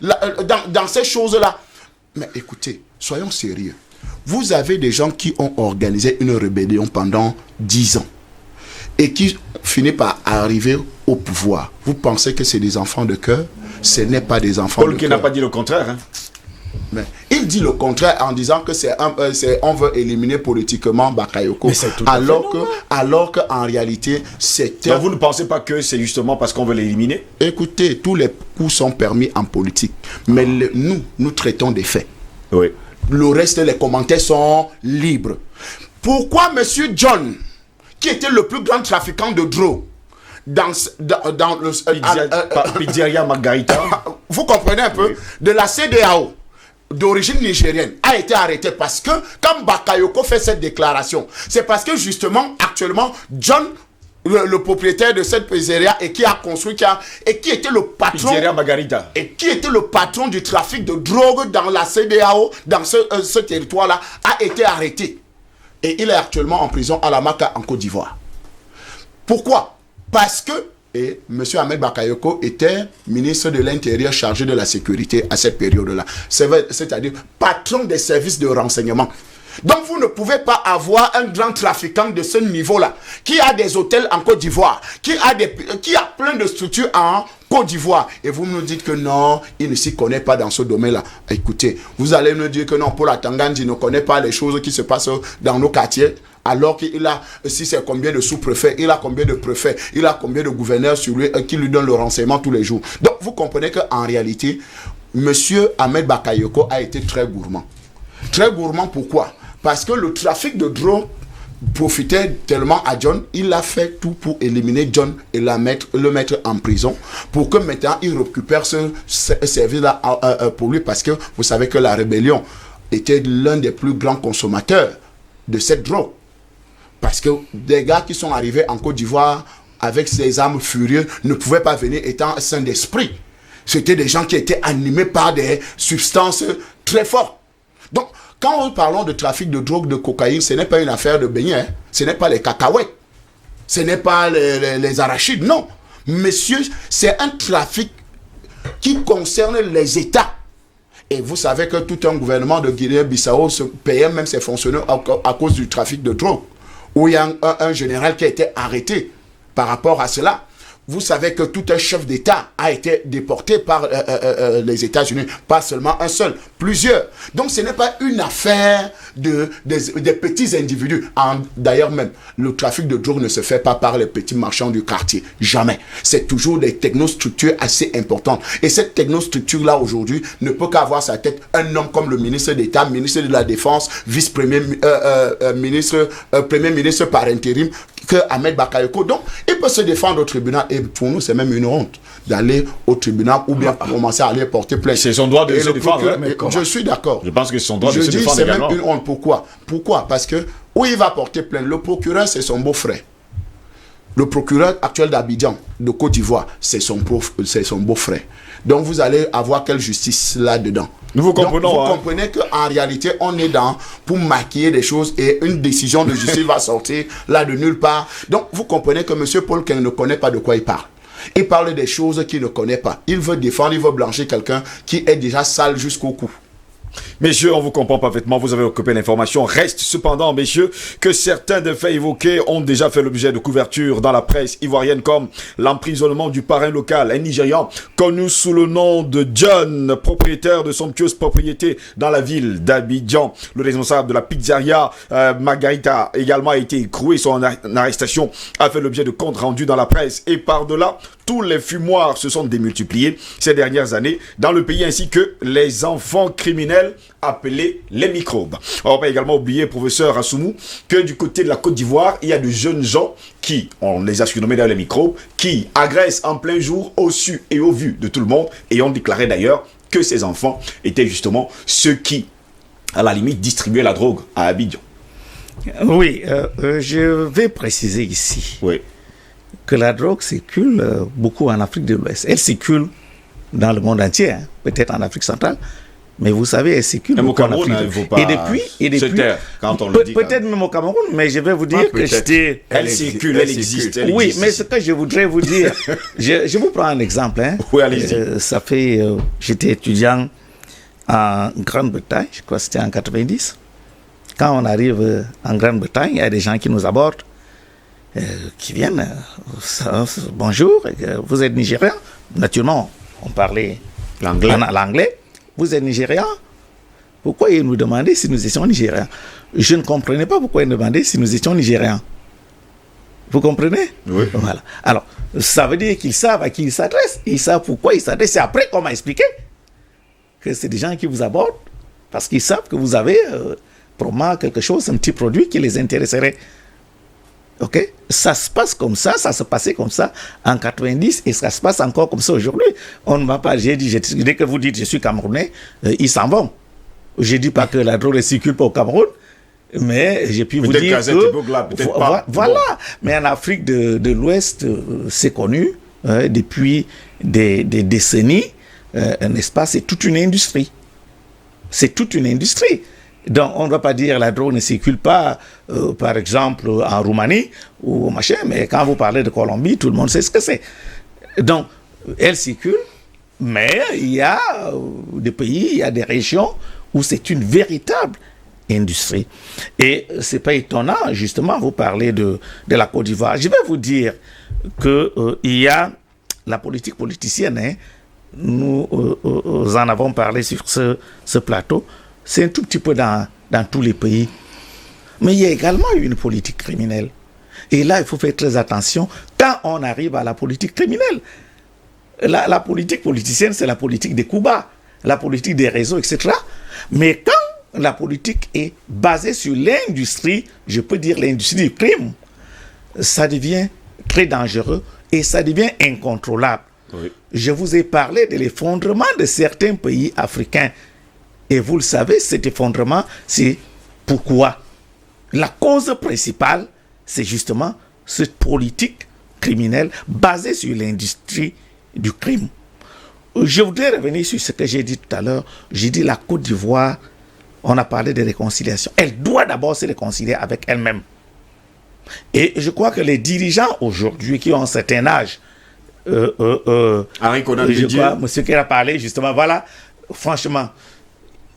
dans ces choses-là. Mais écoutez, soyons sérieux. Vous avez des gens qui ont organisé une rébellion pendant 10 ans et qui finissent par arriver au pouvoir. Vous pensez que c'est des enfants de cœur? Ce n'est pas des enfants de cœur. Paul qui n'a pas dit le contraire. Hein? Mais il dit le contraire en disant que on veut éliminer politiquement Bakayoko, alors qu'en réalité c'est... Donc vous ne pensez pas que c'est justement parce qu'on veut l'éliminer? Écoutez, tous les coups sont permis en politique, mais nous traitons des faits. Oui. Le reste, les commentaires sont libres. Pourquoi Monsieur John, qui était le plus grand trafiquant de drogue dans le Pizzeria Margarita, vous comprenez un peu, oui, de la CEDEAO d'origine nigérienne, a été arrêté parce que quand Bakayoko fait cette déclaration, c'est parce que justement actuellement John, le propriétaire de cette pizzeria et qui a construit et qui était le patron Pizzeria Margarita, et qui était le patron du trafic de drogue dans la CEDEAO, dans ce territoire-là, a été arrêté et il est actuellement en prison à la Maka en Côte d'Ivoire. Pourquoi? Parce que M. Ahmed Bakayoko était ministre de l'Intérieur chargé de la sécurité à cette période-là. C'est-à-dire patron des services de renseignement. Donc vous ne pouvez pas avoir un grand trafiquant de ce niveau-là, qui a des hôtels en Côte d'Ivoire, qui a plein de structures en Côte d'Ivoire, et vous nous dites que non, il ne s'y connaît pas dans ce domaine-là. Écoutez, vous allez nous dire que non, Paul Atangandji ne connaît pas les choses qui se passent dans nos quartiers, alors qu'il a, si c'est combien de sous-préfets, il a combien de préfets, il a combien de gouverneurs sur lui qui lui donnent le renseignement tous les jours. Donc vous comprenez qu'en réalité, M. Ahmed Bakayoko a été très gourmand. Très gourmand, pourquoi? Parce que le trafic de drogue profitait tellement à John, il a fait tout pour éliminer John et le mettre en prison, pour que maintenant il récupère ce service-là pour lui, parce que vous savez que la rébellion était l'un des plus grands consommateurs de cette drogue. Parce que des gars qui sont arrivés en Côte d'Ivoire avec ces armes furieuses ne pouvaient pas venir étant sains d'esprit. C'était des gens qui étaient animés par des substances très fortes. Donc, quand nous parlons de trafic de drogue, de cocaïne, ce n'est pas une affaire de beignets, hein. Ce n'est pas les cacahuètes, ce n'est pas les arachides, non. Monsieur, c'est un trafic qui concerne les États. Et vous savez que tout un gouvernement de Guinée-Bissau se payait même ses fonctionnaires à cause du trafic de drogue, où il y a un général qui a été arrêté par rapport à cela. Vous savez que tout un chef d'État a été déporté par les États-Unis, pas seulement un seul, plusieurs. Donc ce n'est pas une affaire des petits individus. D'ailleurs même, le trafic de drogue ne se fait pas par les petits marchands du quartier, jamais. C'est toujours des technostructures assez importantes. Et cette technostructure-là aujourd'hui ne peut qu'avoir sa tête un homme comme le ministre d'État, ministre de la Défense, vice-premier ministre, premier ministre par intérim, que Ahmed Bakayoko. Donc, il peut se défendre au tribunal. Et pour nous, c'est même une honte d'aller au tribunal ou bien commencer à aller porter plainte. C'est son droit de se défendre. Je suis d'accord. Je pense que c'est son droit de se défendre également. C'est même une honte. Pourquoi? Parce que où il va porter plainte, le procureur, c'est son beau-frère. Le procureur actuel d'Abidjan, de Côte d'Ivoire, c'est son beau-frère. Donc, vous allez avoir quelle justice là-dedans? Nous comprenons. Donc, vous comprenez qu'en réalité, on est pour maquiller des choses et une décision de justice va sortir là de nulle part. Donc, vous comprenez que M. Paul Keng ne connaît pas de quoi il parle. Il parle des choses qu'il ne connaît pas. Il veut défendre, il veut blanchir quelqu'un qui est déjà sale jusqu'au cou. Messieurs, on vous comprend parfaitement, vous avez occupé l'information. Reste cependant, messieurs, que certains des faits évoqués ont déjà fait l'objet de couverture dans la presse ivoirienne, comme l'emprisonnement du parrain local, un Nigérian connu sous le nom de John, propriétaire de somptueuses propriétés dans la ville d'Abidjan. Le responsable de la pizzeria Margarita également a été écroué. Son arrestation a fait l'objet de comptes rendus dans la presse. Et par-delà tous les fumoirs se sont démultipliés ces dernières années dans le pays, ainsi que les enfants criminels appelés les microbes. On va pas également oublier, professeur Assoumou, que du côté de la Côte d'Ivoire, il y a de jeunes gens qui, on les a surnommés dans les microbes, qui agressent en plein jour au su et au vu de tout le monde, et ont déclaré d'ailleurs que ces enfants étaient justement ceux qui, à la limite, distribuaient la drogue à Abidjan. Oui, je vais préciser ici que la drogue circule beaucoup en Afrique de l'Ouest. Elle circule dans le monde entier, hein, peut-être en Afrique centrale, mais vous savez, elle circule beaucoup en Afrique. Et depuis, quand on le dit, peut-être même au Cameroun, mais je vais vous dire que j'étais... Elle circule, elle existe. Oui, mais ce que je voudrais vous dire, je vous prends un exemple. Hein. Oui, allez-y. Ça fait, j'étais étudiant en Grande-Bretagne, je crois que c'était en 90. Quand on arrive en Grande-Bretagne, il y a des gens qui nous abordent, qui viennent, bonjour, vous êtes Nigérian? Naturellement, on parlait l'anglais. Vous êtes Nigérian? Pourquoi ils nous demandaient si nous étions Nigérians? Je ne comprenais pas pourquoi ils nous demandaient si nous étions Nigérians. Vous comprenez? Oui. Voilà. Alors, ça veut dire qu'ils savent à qui ils s'adressent. Ils savent pourquoi ils s'adressent. C'est après qu'on m'a expliqué que c'est des gens qui vous abordent parce qu'ils savent que vous avez probablement quelque chose, un petit produit qui les intéresserait. Ok? Ça se passe comme ça se passait comme ça en 90 et ça se passe encore comme ça aujourd'hui. On ne m'a pas, j'ai dit, dès que vous dites je suis Camerounais, ils s'en vont. Je dis pas que la drogue ne circule pas au Cameroun, mais j'ai pu vous dire que... Voilà, mais en Afrique de l'Ouest, c'est connu depuis des décennies, n'est-ce pas? C'est toute une industrie. C'est toute une industrie. Donc, on ne va pas dire la drogue ne circule pas, par exemple, en Roumanie ou machin, mais quand vous parlez de Colombie, tout le monde sait ce que c'est. Donc, elle circule, mais il y a des pays, il y a des régions où c'est une véritable industrie. Et c'est pas étonnant, justement, vous parlez de la Côte d'Ivoire. Je vais vous dire que il y a la politique politicienne, hein, nous en avons parlé sur ce plateau. C'est un tout petit peu dans tous les pays. Mais il y a également une politique criminelle. Et là, il faut faire très attention quand on arrive à la politique criminelle. La politique politicienne, c'est la politique des coups bas, la politique des réseaux, etc. Mais quand la politique est basée sur l'industrie, je peux dire l'industrie du crime, ça devient très dangereux et ça devient incontrôlable. Oui. Je vous ai parlé de l'effondrement de certains pays africains. Et vous le savez, cet effondrement, c'est pourquoi? La cause principale, c'est justement cette politique criminelle basée sur l'industrie du crime. Je voudrais revenir sur ce que j'ai dit tout à l'heure. J'ai dit la Côte d'Ivoire, on a parlé de réconciliation. Elle doit d'abord se réconcilier avec elle-même. Et je crois que les dirigeants aujourd'hui qui ont un certain âge, Henri Konan je crois, monsieur qui a parlé justement, voilà, franchement,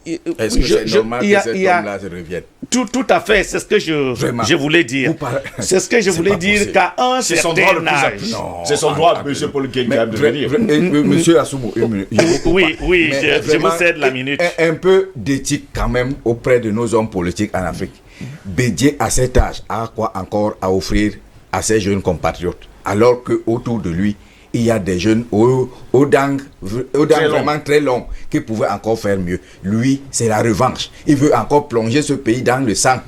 est-ce que c'est normal que cet homme-là se revienne? Tout à fait, c'est ce que je voulais dire. C'est ce que je voulais dire qu'à un certain âge. C'est son droit, monsieur Paul Kenga, de venir. Monsieur Assoumou, oui, je vous cède la minute. Un peu d'éthique quand même auprès de nos hommes politiques en Afrique. Bédier à cet âge a quoi encore à offrir à ses jeunes compatriotes, alors qu'autour de lui, il y a des jeunes aux dents vraiment très longs qui pouvaient encore faire mieux. Lui, c'est la revanche. Il veut encore plonger ce pays dans le sang.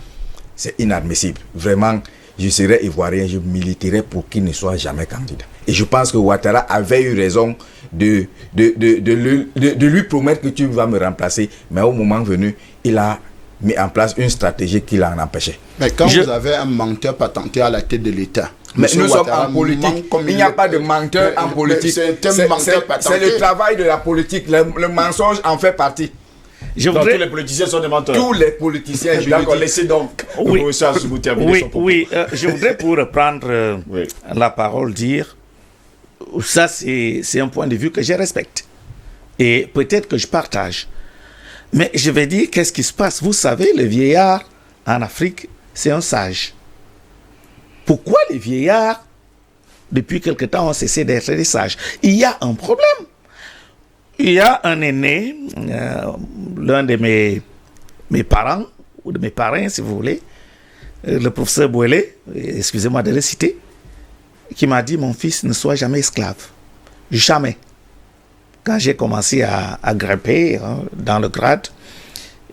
C'est inadmissible. Vraiment, je serais ivoirien, je militerais pour qu'il ne soit jamais candidat. Et je pense que Ouattara avait eu raison de lui promettre que tu vas me remplacer. Mais au moment venu, il a mis en place une stratégie qui l'a empêché. Mais quand vous avez un menteur patenté à la tête de l'État, mais nous sommes en politique, il n'y a pas de menteur en politique. C'est le travail de la politique, le mensonge en fait partie. Donc tous les politiciens sont des menteurs. Tous les politiciens, d'accord, laissez donc terminer son propos. Oui, je voudrais pour reprendre la parole dire, ça c'est un point de vue que je respecte. Et peut-être que je partage. Mais je vais dire qu'est-ce qui se passe. Vous savez, le vieillard en Afrique, c'est un sage. Pourquoi les vieillards, depuis quelque temps, ont cessé d'être des sages? Il y a un problème. Il y a un aîné, l'un de mes parents, ou de mes parrains, si vous voulez, le professeur Bouélé, excusez-moi de le citer, qui m'a dit, mon fils, ne sois jamais esclave. Jamais. Quand j'ai commencé à grimper dans le grade,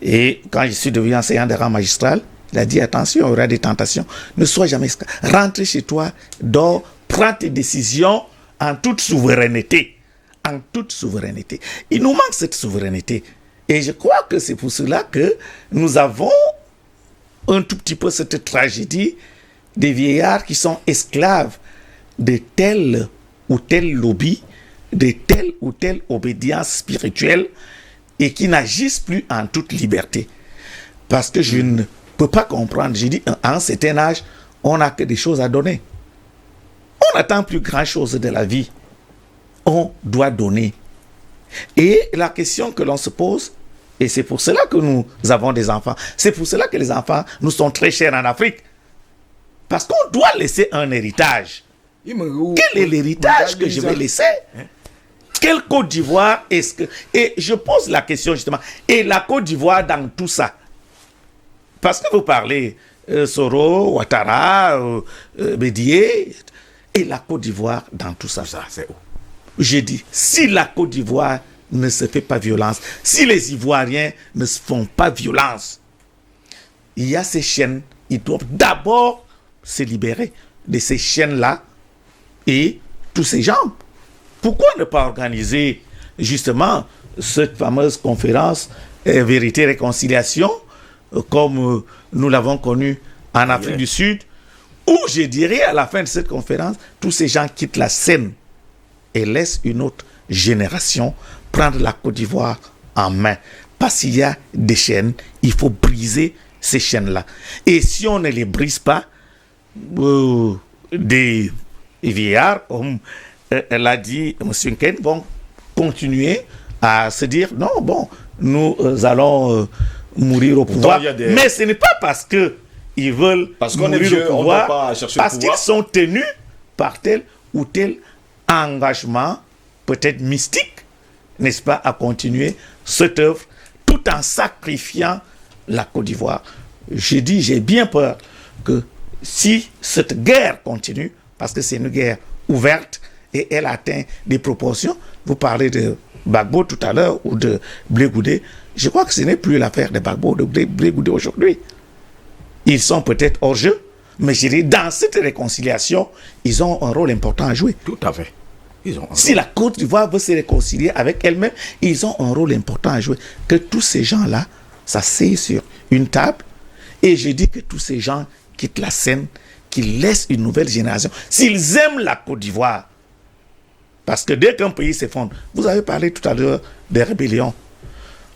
et quand je suis devenu enseignant de rang magistral, il a dit attention, il y aura des tentations. Ne sois jamais esclave. Rentre chez toi, dors, prends tes décisions en toute souveraineté. En toute souveraineté. Il nous manque cette souveraineté. Et je crois que c'est pour cela que nous avons un tout petit peu cette tragédie des vieillards qui sont esclaves de tel ou tel lobby, de telle ou telle obédience spirituelle et qui n'agissent plus en toute liberté. Parce que je ne peux pas comprendre. J'ai dit, à un certain âge, on n'a que des choses à donner. On n'attend plus grand chose de la vie. On doit donner. Et la question que l'on se pose, et c'est pour cela que nous avons des enfants, c'est pour cela que les enfants nous sont très chers en Afrique. Parce qu'on doit laisser un héritage. Quel est l'héritage que je vais laisser? Quelle Côte d'Ivoire est-ce que... Et je pose la question justement, et la Côte d'Ivoire dans tout ça? Parce que vous parlez Soro, Ouattara, Bédié, et la Côte d'Ivoire dans tout ça. C'est où? Je dis, si la Côte d'Ivoire ne se fait pas violence, si les Ivoiriens ne se font pas violence, il y a ces chaînes, ils doivent d'abord se libérer de ces chaînes-là et tous ces gens. Pourquoi ne pas organiser justement cette fameuse conférence Vérité Réconciliation comme nous l'avons connue en Afrique du Sud, où je dirais à la fin de cette conférence, tous ces gens quittent la scène et laissent une autre génération prendre la Côte d'Ivoire en main. Parce qu'il y a des chaînes, il faut briser ces chaînes-là. Et si on ne les brise pas, des vieillards, comme l'a dit M. Nken, vont continuer à se dire, non, bon, nous allons mourir au pouvoir. Mais ce n'est pas parce qu'ils veulent mourir au pouvoir, parce qu'ils sont tenus par tel ou tel engagement, peut-être mystique, n'est-ce pas, à continuer cette œuvre, tout en sacrifiant la Côte d'Ivoire. J'ai dit, j'ai bien peur que si cette guerre continue, parce que c'est une guerre ouverte et elle atteint des proportions, vous parlez de Gbagbo tout à l'heure ou de Blé Goudé, je crois que ce n'est plus l'affaire de Gbagbo, de Blé Goudé aujourd'hui. Ils sont peut-être hors jeu, mais je dirais, dans cette réconciliation, ils ont un rôle important à jouer. Tout à fait. Si la Côte d'Ivoire veut se réconcilier avec elle-même, ils ont un rôle important à jouer. Que tous ces gens-là s'asseyent sur une table, et je dis que tous ces gens quittent la scène, qu'ils laissent une nouvelle génération. S'ils aiment la Côte d'Ivoire, parce que dès qu'un pays s'effondre, vous avez parlé tout à l'heure des rébellions.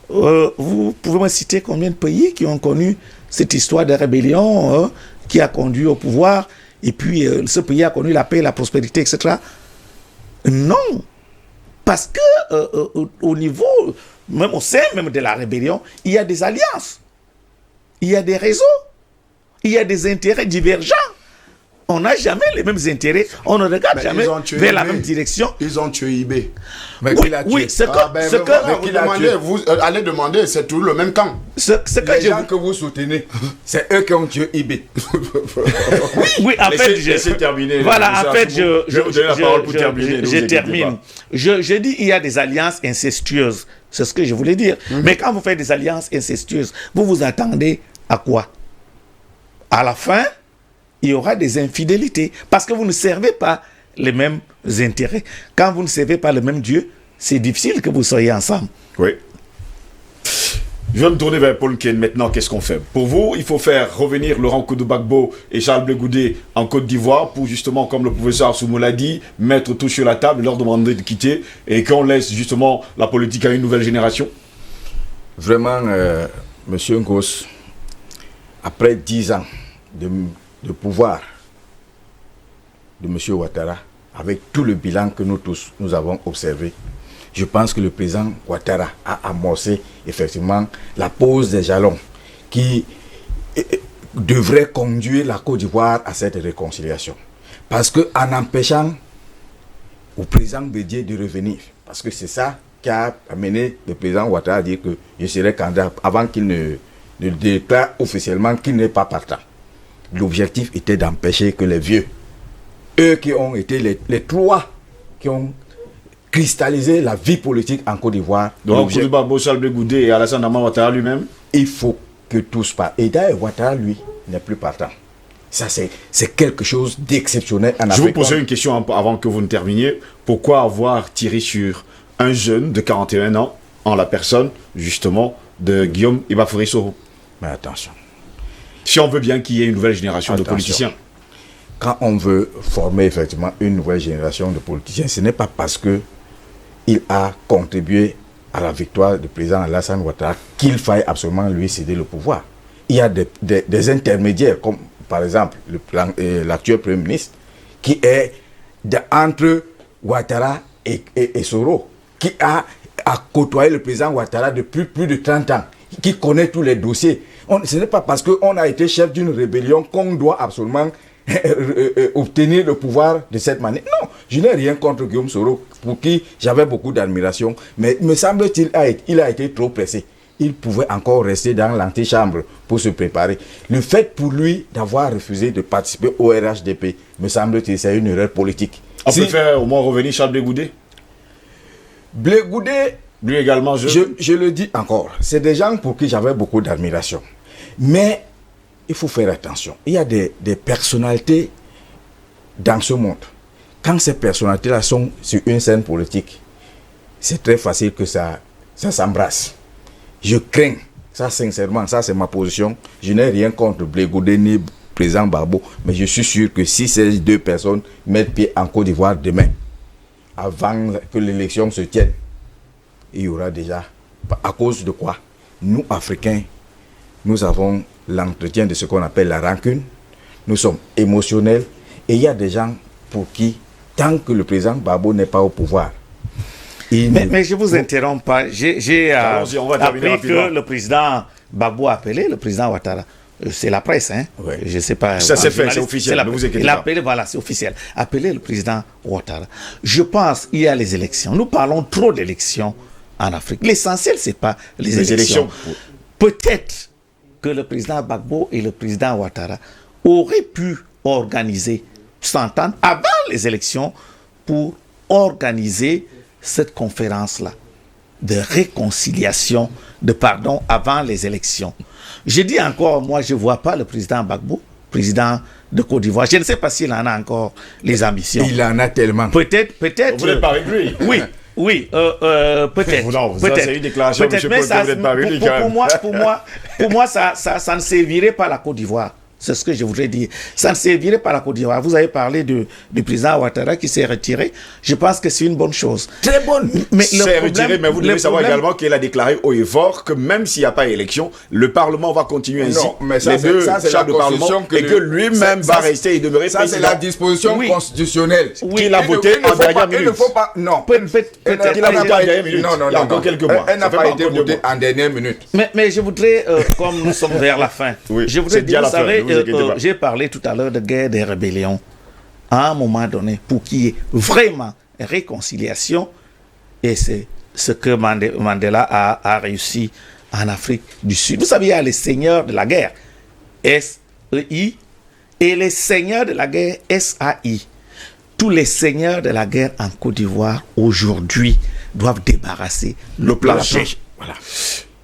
Vous pouvez me citer combien de pays qui ont connu cette histoire de rébellion qui a conduit au pouvoir, et puis ce pays a connu la paix, la prospérité, etc. Non, parce que au niveau, même au sein même de la rébellion, il y a des alliances, il y a des réseaux, il y a des intérêts divergents. On n'a jamais les mêmes intérêts, on ne regarde jamais vers la même direction. Ils ont tué IB. Mais qui l'a tué? Oui, vous allez demander, c'est tout le même camp. Les gens que vous soutenez, c'est eux qui ont tué IB. Oui, en fait, laissez terminer. Voilà, en fait, je termine. Je dis il y a des alliances incestueuses. C'est ce que je voulais dire. Mais quand vous faites des alliances incestueuses, vous vous attendez à quoi? À la fin, il y aura des infidélités. Parce que vous ne servez pas les mêmes intérêts. Quand vous ne servez pas le même Dieu, c'est difficile que vous soyez ensemble. Oui. Je vais me tourner vers Paul Nken maintenant. Qu'est-ce qu'on fait? Pour vous, il faut faire revenir Laurent Gbagbo et Charles Blé Goudé en Côte d'Ivoire pour justement, comme le professeur Soumou l'a dit, mettre tout sur la table, leur demander de quitter et qu'on laisse justement la politique à une nouvelle génération. Vraiment, Monsieur Ngos, après 10 ans de pouvoir de M. Ouattara, avec tout le bilan que nous tous nous avons observé, je pense que le président Ouattara a amorcé effectivement la pose des jalons qui devrait conduire la Côte d'Ivoire à cette réconciliation. Parce qu'en empêchant au président Bédié de revenir, parce que c'est ça qui a amené le président Ouattara à dire que je serai candidat avant qu'il ne déclare officiellement qu'il n'est pas partant. L'objectif était d'empêcher que les vieux, eux qui ont été les trois qui ont cristalliser la vie politique en Côte d'Ivoire. Donc, Koudou Bagbo, Charles Blé Goudé et Alassane Dramane Ouattara lui-même. Il faut que tous partent. Et d'ailleurs, Ouattara, lui, n'est plus partant. Ça, c'est quelque chose d'exceptionnel en Afrique. Je vous posais une question avant que vous ne terminiez. Pourquoi avoir tiré sur un jeune de 41 ans en la personne, justement, de Guillaume Ibafouré Soro? Mais attention. Si on veut bien qu'il y ait une nouvelle génération de politiciens. Quand on veut former effectivement une nouvelle génération de politiciens, ce n'est pas parce que il a contribué à la victoire du président Alassane Ouattara qu'il faille absolument lui céder le pouvoir. Il y a des intermédiaires, comme par exemple l'actuel Premier ministre, qui est entre Ouattara et Soro, qui a côtoyé le président Ouattara depuis plus de 30 ans, qui connaît tous les dossiers. Ce n'est pas parce qu'on a été chef d'une rébellion qu'on doit absolument obtenir le pouvoir de cette manière. Non, je n'ai rien contre Guillaume Soro, pour qui j'avais beaucoup d'admiration, mais me semble-t-il il a été trop pressé. Il pouvait encore rester dans l'antichambre pour se préparer. Le fait pour lui d'avoir refusé de participer au RHDP, me semble-t-il, c'est une erreur politique. On peut faire au moins revenir Charles Blé Goudé. Blé Goudé, lui également, je le dis encore, c'est des gens pour qui j'avais beaucoup d'admiration. Mais il faut faire attention. Il y a des personnalités dans ce monde. Quand ces personnalités-là sont sur une scène politique, c'est très facile que ça s'embrasse. Je crains, ça sincèrement, ça c'est ma position. Je n'ai rien contre Blé Goudé ni président Bagbo, mais je suis sûr que si ces deux personnes mettent pied en Côte d'Ivoire demain, avant que l'élection se tienne, il y aura déjà, à cause de quoi? Nous, Africains, nous avons l'entretien de ce qu'on appelle la rancune, nous sommes émotionnels, et il y a des gens pour qui, tant que le président Bagbo n'est pas au pouvoir, mais je vous interromps pas. J'ai appris que le président Bagbo a appelé le président Ouattara. C'est la presse, hein? Oui. Je sais pas. Ça s'est fait, c'est officiel. Ne vous inquiétez pas. Il a appelé, voilà, c'est officiel. Appelé le président Ouattara. Je pense qu'il y a les élections. Nous parlons trop d'élections en Afrique. L'essentiel, c'est pas les élections. Peut-être que le président Bagbo et le président Ouattara auraient pu s'entendre avant les élections pour organiser cette conférence-là de réconciliation, de pardon avant les élections. Je dis encore, moi je ne vois pas le président Bagbo, président de Côte d'Ivoire. Je ne sais pas s'il en a encore les ambitions. Il en a tellement. Peut-être. Vous n'êtes pas avec lui. Oui, peut-être. Non, peut-être. C'est une déclaration. Peut-être, pour moi, ça ne servirait pas la Côte d'Ivoire. C'est ce que je voudrais dire. Ça ne servirait pas la Côte d'Ivoire. Vous avez parlé du président Ouattara qui s'est retiré. Je pense que c'est une bonne chose. Très bonne. Mais c'est retiré, mais vous devez savoir également qu'il a déclaré haut et fort que même s'il n'y a pas élection, le Parlement va continuer ainsi. Non, mais ça, les deux chambres de Parlement, et que lui-même va rester et demeurer président. Ça, c'est la disposition constitutionnelle. Qu'il a voté en dernière minute. Il ne faut pas... Non. Peut-être qu'il a voté en dernière minute. Non. Il y a encore quelques mois. Elle n'a pas été votée en dernière minute. Mais je voudrais, comme nous sommes vers la fin, je voudrais dire, vous savez, j'ai parlé tout à l'heure de guerre des rébellions. À un moment donné, pour qu'il y ait vraiment réconciliation, et c'est ce que Mandela a réussi en Afrique du Sud. Vous savez, il y a les seigneurs de la guerre, SEI, et les seigneurs de la guerre, SAI. Tous les seigneurs de la guerre en Côte d'Ivoire, aujourd'hui, doivent débarrasser le plancher. Voilà.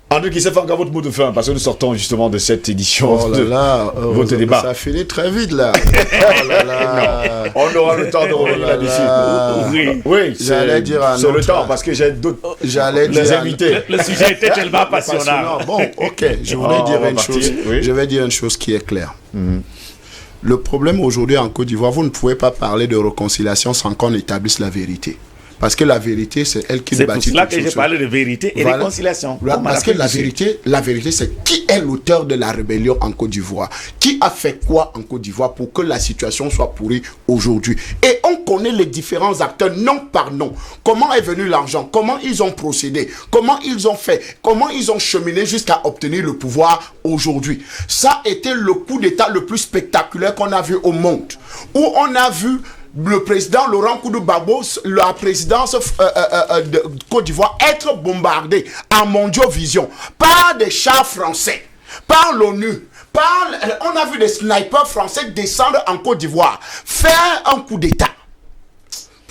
André qui s'est fait encore votre mot de fin, parce que nous sortons justement de cette édition votre débat. Ça a fini très vite là. Non, on aura le temps de revenir là-dessus. Oui, j'allais dire c'est le temps, parce que j'ai d'autres invités. Le sujet était tellement passionnant. Bon, ok, je voudrais dire une chose. Je vais dire une chose qui est claire. Le problème aujourd'hui en Côte d'Ivoire, vous ne pouvez pas parler de réconciliation sans qu'on établisse la vérité. Parce que la vérité, c'est elle qui nous bâtit. C'est pour cela que j'ai parlé de vérité et réconciliation. Parce que la vérité, c'est qui est l'auteur de la rébellion en Côte d'Ivoire? Qui a fait quoi en Côte d'Ivoire pour que la situation soit pourrie aujourd'hui? Et on connaît les différents acteurs, nom par nom. Comment est venu l'argent? Comment ils ont procédé? Comment ils ont fait? Comment ils ont cheminé jusqu'à obtenir le pouvoir aujourd'hui? Ça a été le coup d'État le plus spectaculaire qu'on a vu au monde. Où on a vu le président Laurent Koudou Bagbo, la présidence de Côte d'Ivoire, être bombardée en Mondiovision par des chars français, par l'ONU, on a vu des snipers français descendre en Côte d'Ivoire, faire un coup d'État.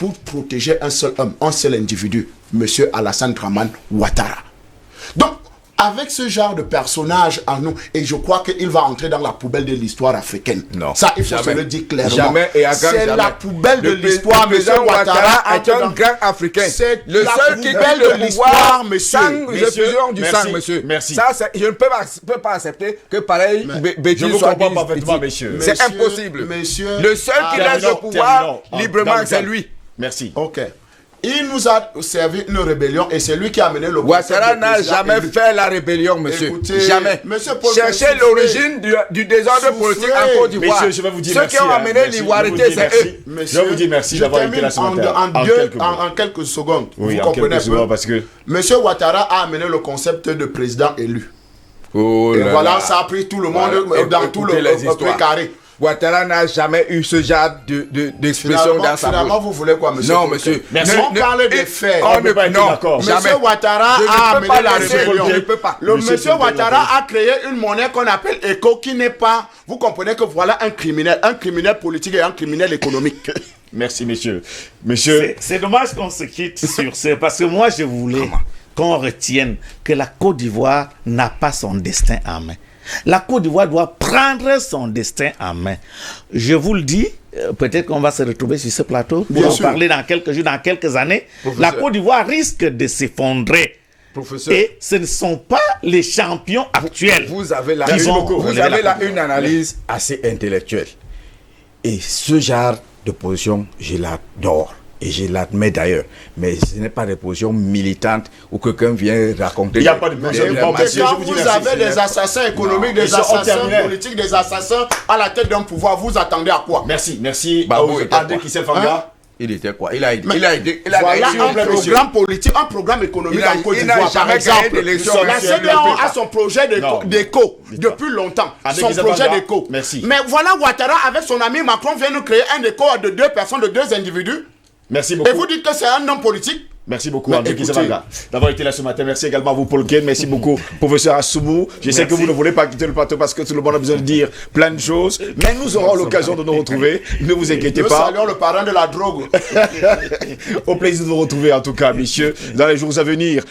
pour protéger un seul homme, un seul individu, Monsieur Alassane Dramane Ouattara. Donc, avec ce genre de personnage en nous, et je crois qu'il va entrer dans la poubelle de l'histoire africaine. Non. Ça, il faut Jamais. se le dire clairement. Jamais et à c'est jamais. la poubelle de Le l'histoire, président Monsieur Ouattara est un grand Africain. C'est le la seul qui poubelle peut de l'histoire, monsieur. Sans effusion du merci, sang, monsieur. merci. Ça, je ne peux pas accepter que pareil Je bêtise vous soit comprends dite parfaitement, ici. messieurs. C'est Monsieur, impossible. monsieur, Le seul qui laisse le pouvoir librement, c'est lui. Merci. Ok. Il nous a servi une rébellion et c'est lui qui a mené le Ouattara n'a président jamais élu. fait la rébellion, monsieur. Écoutez, Jamais. monsieur Paul Cherchez Soufflé. l'origine du désordre Soufflé. politique en Côte d'Ivoire. Messieurs, je vais vous dire Ceux merci. qui ont amené merci. l'ivoirité, Je vous dis c'est merci. eux. Je vais vous dire merci d'avoir été là ce matin. En quelques secondes. Oui, vous en comprenez quelques un peu. secondes, parce que... Monsieur Ouattara a amené le concept de président élu. Oh Et là voilà, là. ça a pris tout le monde Voilà. dans tout le Écoutez les histoires. carré. Ouattara n'a jamais eu ce genre d'expression dans sa Finalement, bouche. vous voulez quoi, monsieur? Non, Paul monsieur. Kay? Merci. On parle des faits. On peut ne pas être non, d'accord. jamais. Monsieur Ouattara Je ne a peux amené pas la laisser, rébellion. je ne peux pas. Monsieur Ouattara a créé une monnaie qu'on appelle ECO qui n'est pas... Vous comprenez que voilà un criminel politique et un criminel économique. Merci, messieurs. Monsieur... C'est dommage qu'on se quitte sur ce, parce que moi je voulais qu'on retienne que la Côte d'Ivoire n'a pas son destin en main. La Côte d'Ivoire doit prendre son destin en main. Je vous le dis, peut-être qu'on va se retrouver sur ce plateau pour Bien en sûr. parler dans quelques jours, dans quelques années. Professeur. La Côte d'Ivoire risque de s'effondrer. Professeur, Et ce ne sont pas les champions actuels. vous avez là, Merci une, beaucoup. vous Relevez avez la là une analyse assez intellectuelle. Et ce genre de position, je l'adore. Et je l'admets d'ailleurs. Mais ce n'est pas des positions militantes où quelqu'un vient raconter. Il n'y a pas de des- position. des- Bon, des- monsieur, Quand je vous vous dis merci. avez des assassins économiques, des Ils sont en assassins terminale. politiques, des assassins à la tête d'un pouvoir, vous attendez à quoi? Merci, merci. Babou aux était André quoi Kissel Fanga. Il était quoi? Il a aidé. Mais Il a aidé. Il a Voilà aidé. un programme politique, un programme économique Il a- en Côte il n'a d'Ivoire, par jamais gagné exemple. d'élection, La monsieur. CEDEAO a son projet Non. d'éco Dites pas. depuis longtemps. Avec Son les projet avant-gardes. d'éco. Merci. Mais voilà, Ouattara, avec son ami Macron, vient nous créer un éco de 2 personnes, de 2 individus. Merci Et beaucoup. vous dites que c'est un homme politique? Merci beaucoup, Mais André Kissel écoutez- Fanga, d'avoir été là ce matin. Merci également à vous, Paul Ken. Merci beaucoup, professeur Assoumou. Je sais que vous ne voulez pas quitter le plateau parce que tout le monde a besoin de dire plein de choses. Mais nous aurons l'occasion de nous retrouver. Ne vous inquiétez Nous pas. saluons le parrain de la drogue. Au plaisir de vous retrouver, en tout cas, messieurs, dans les jours à venir.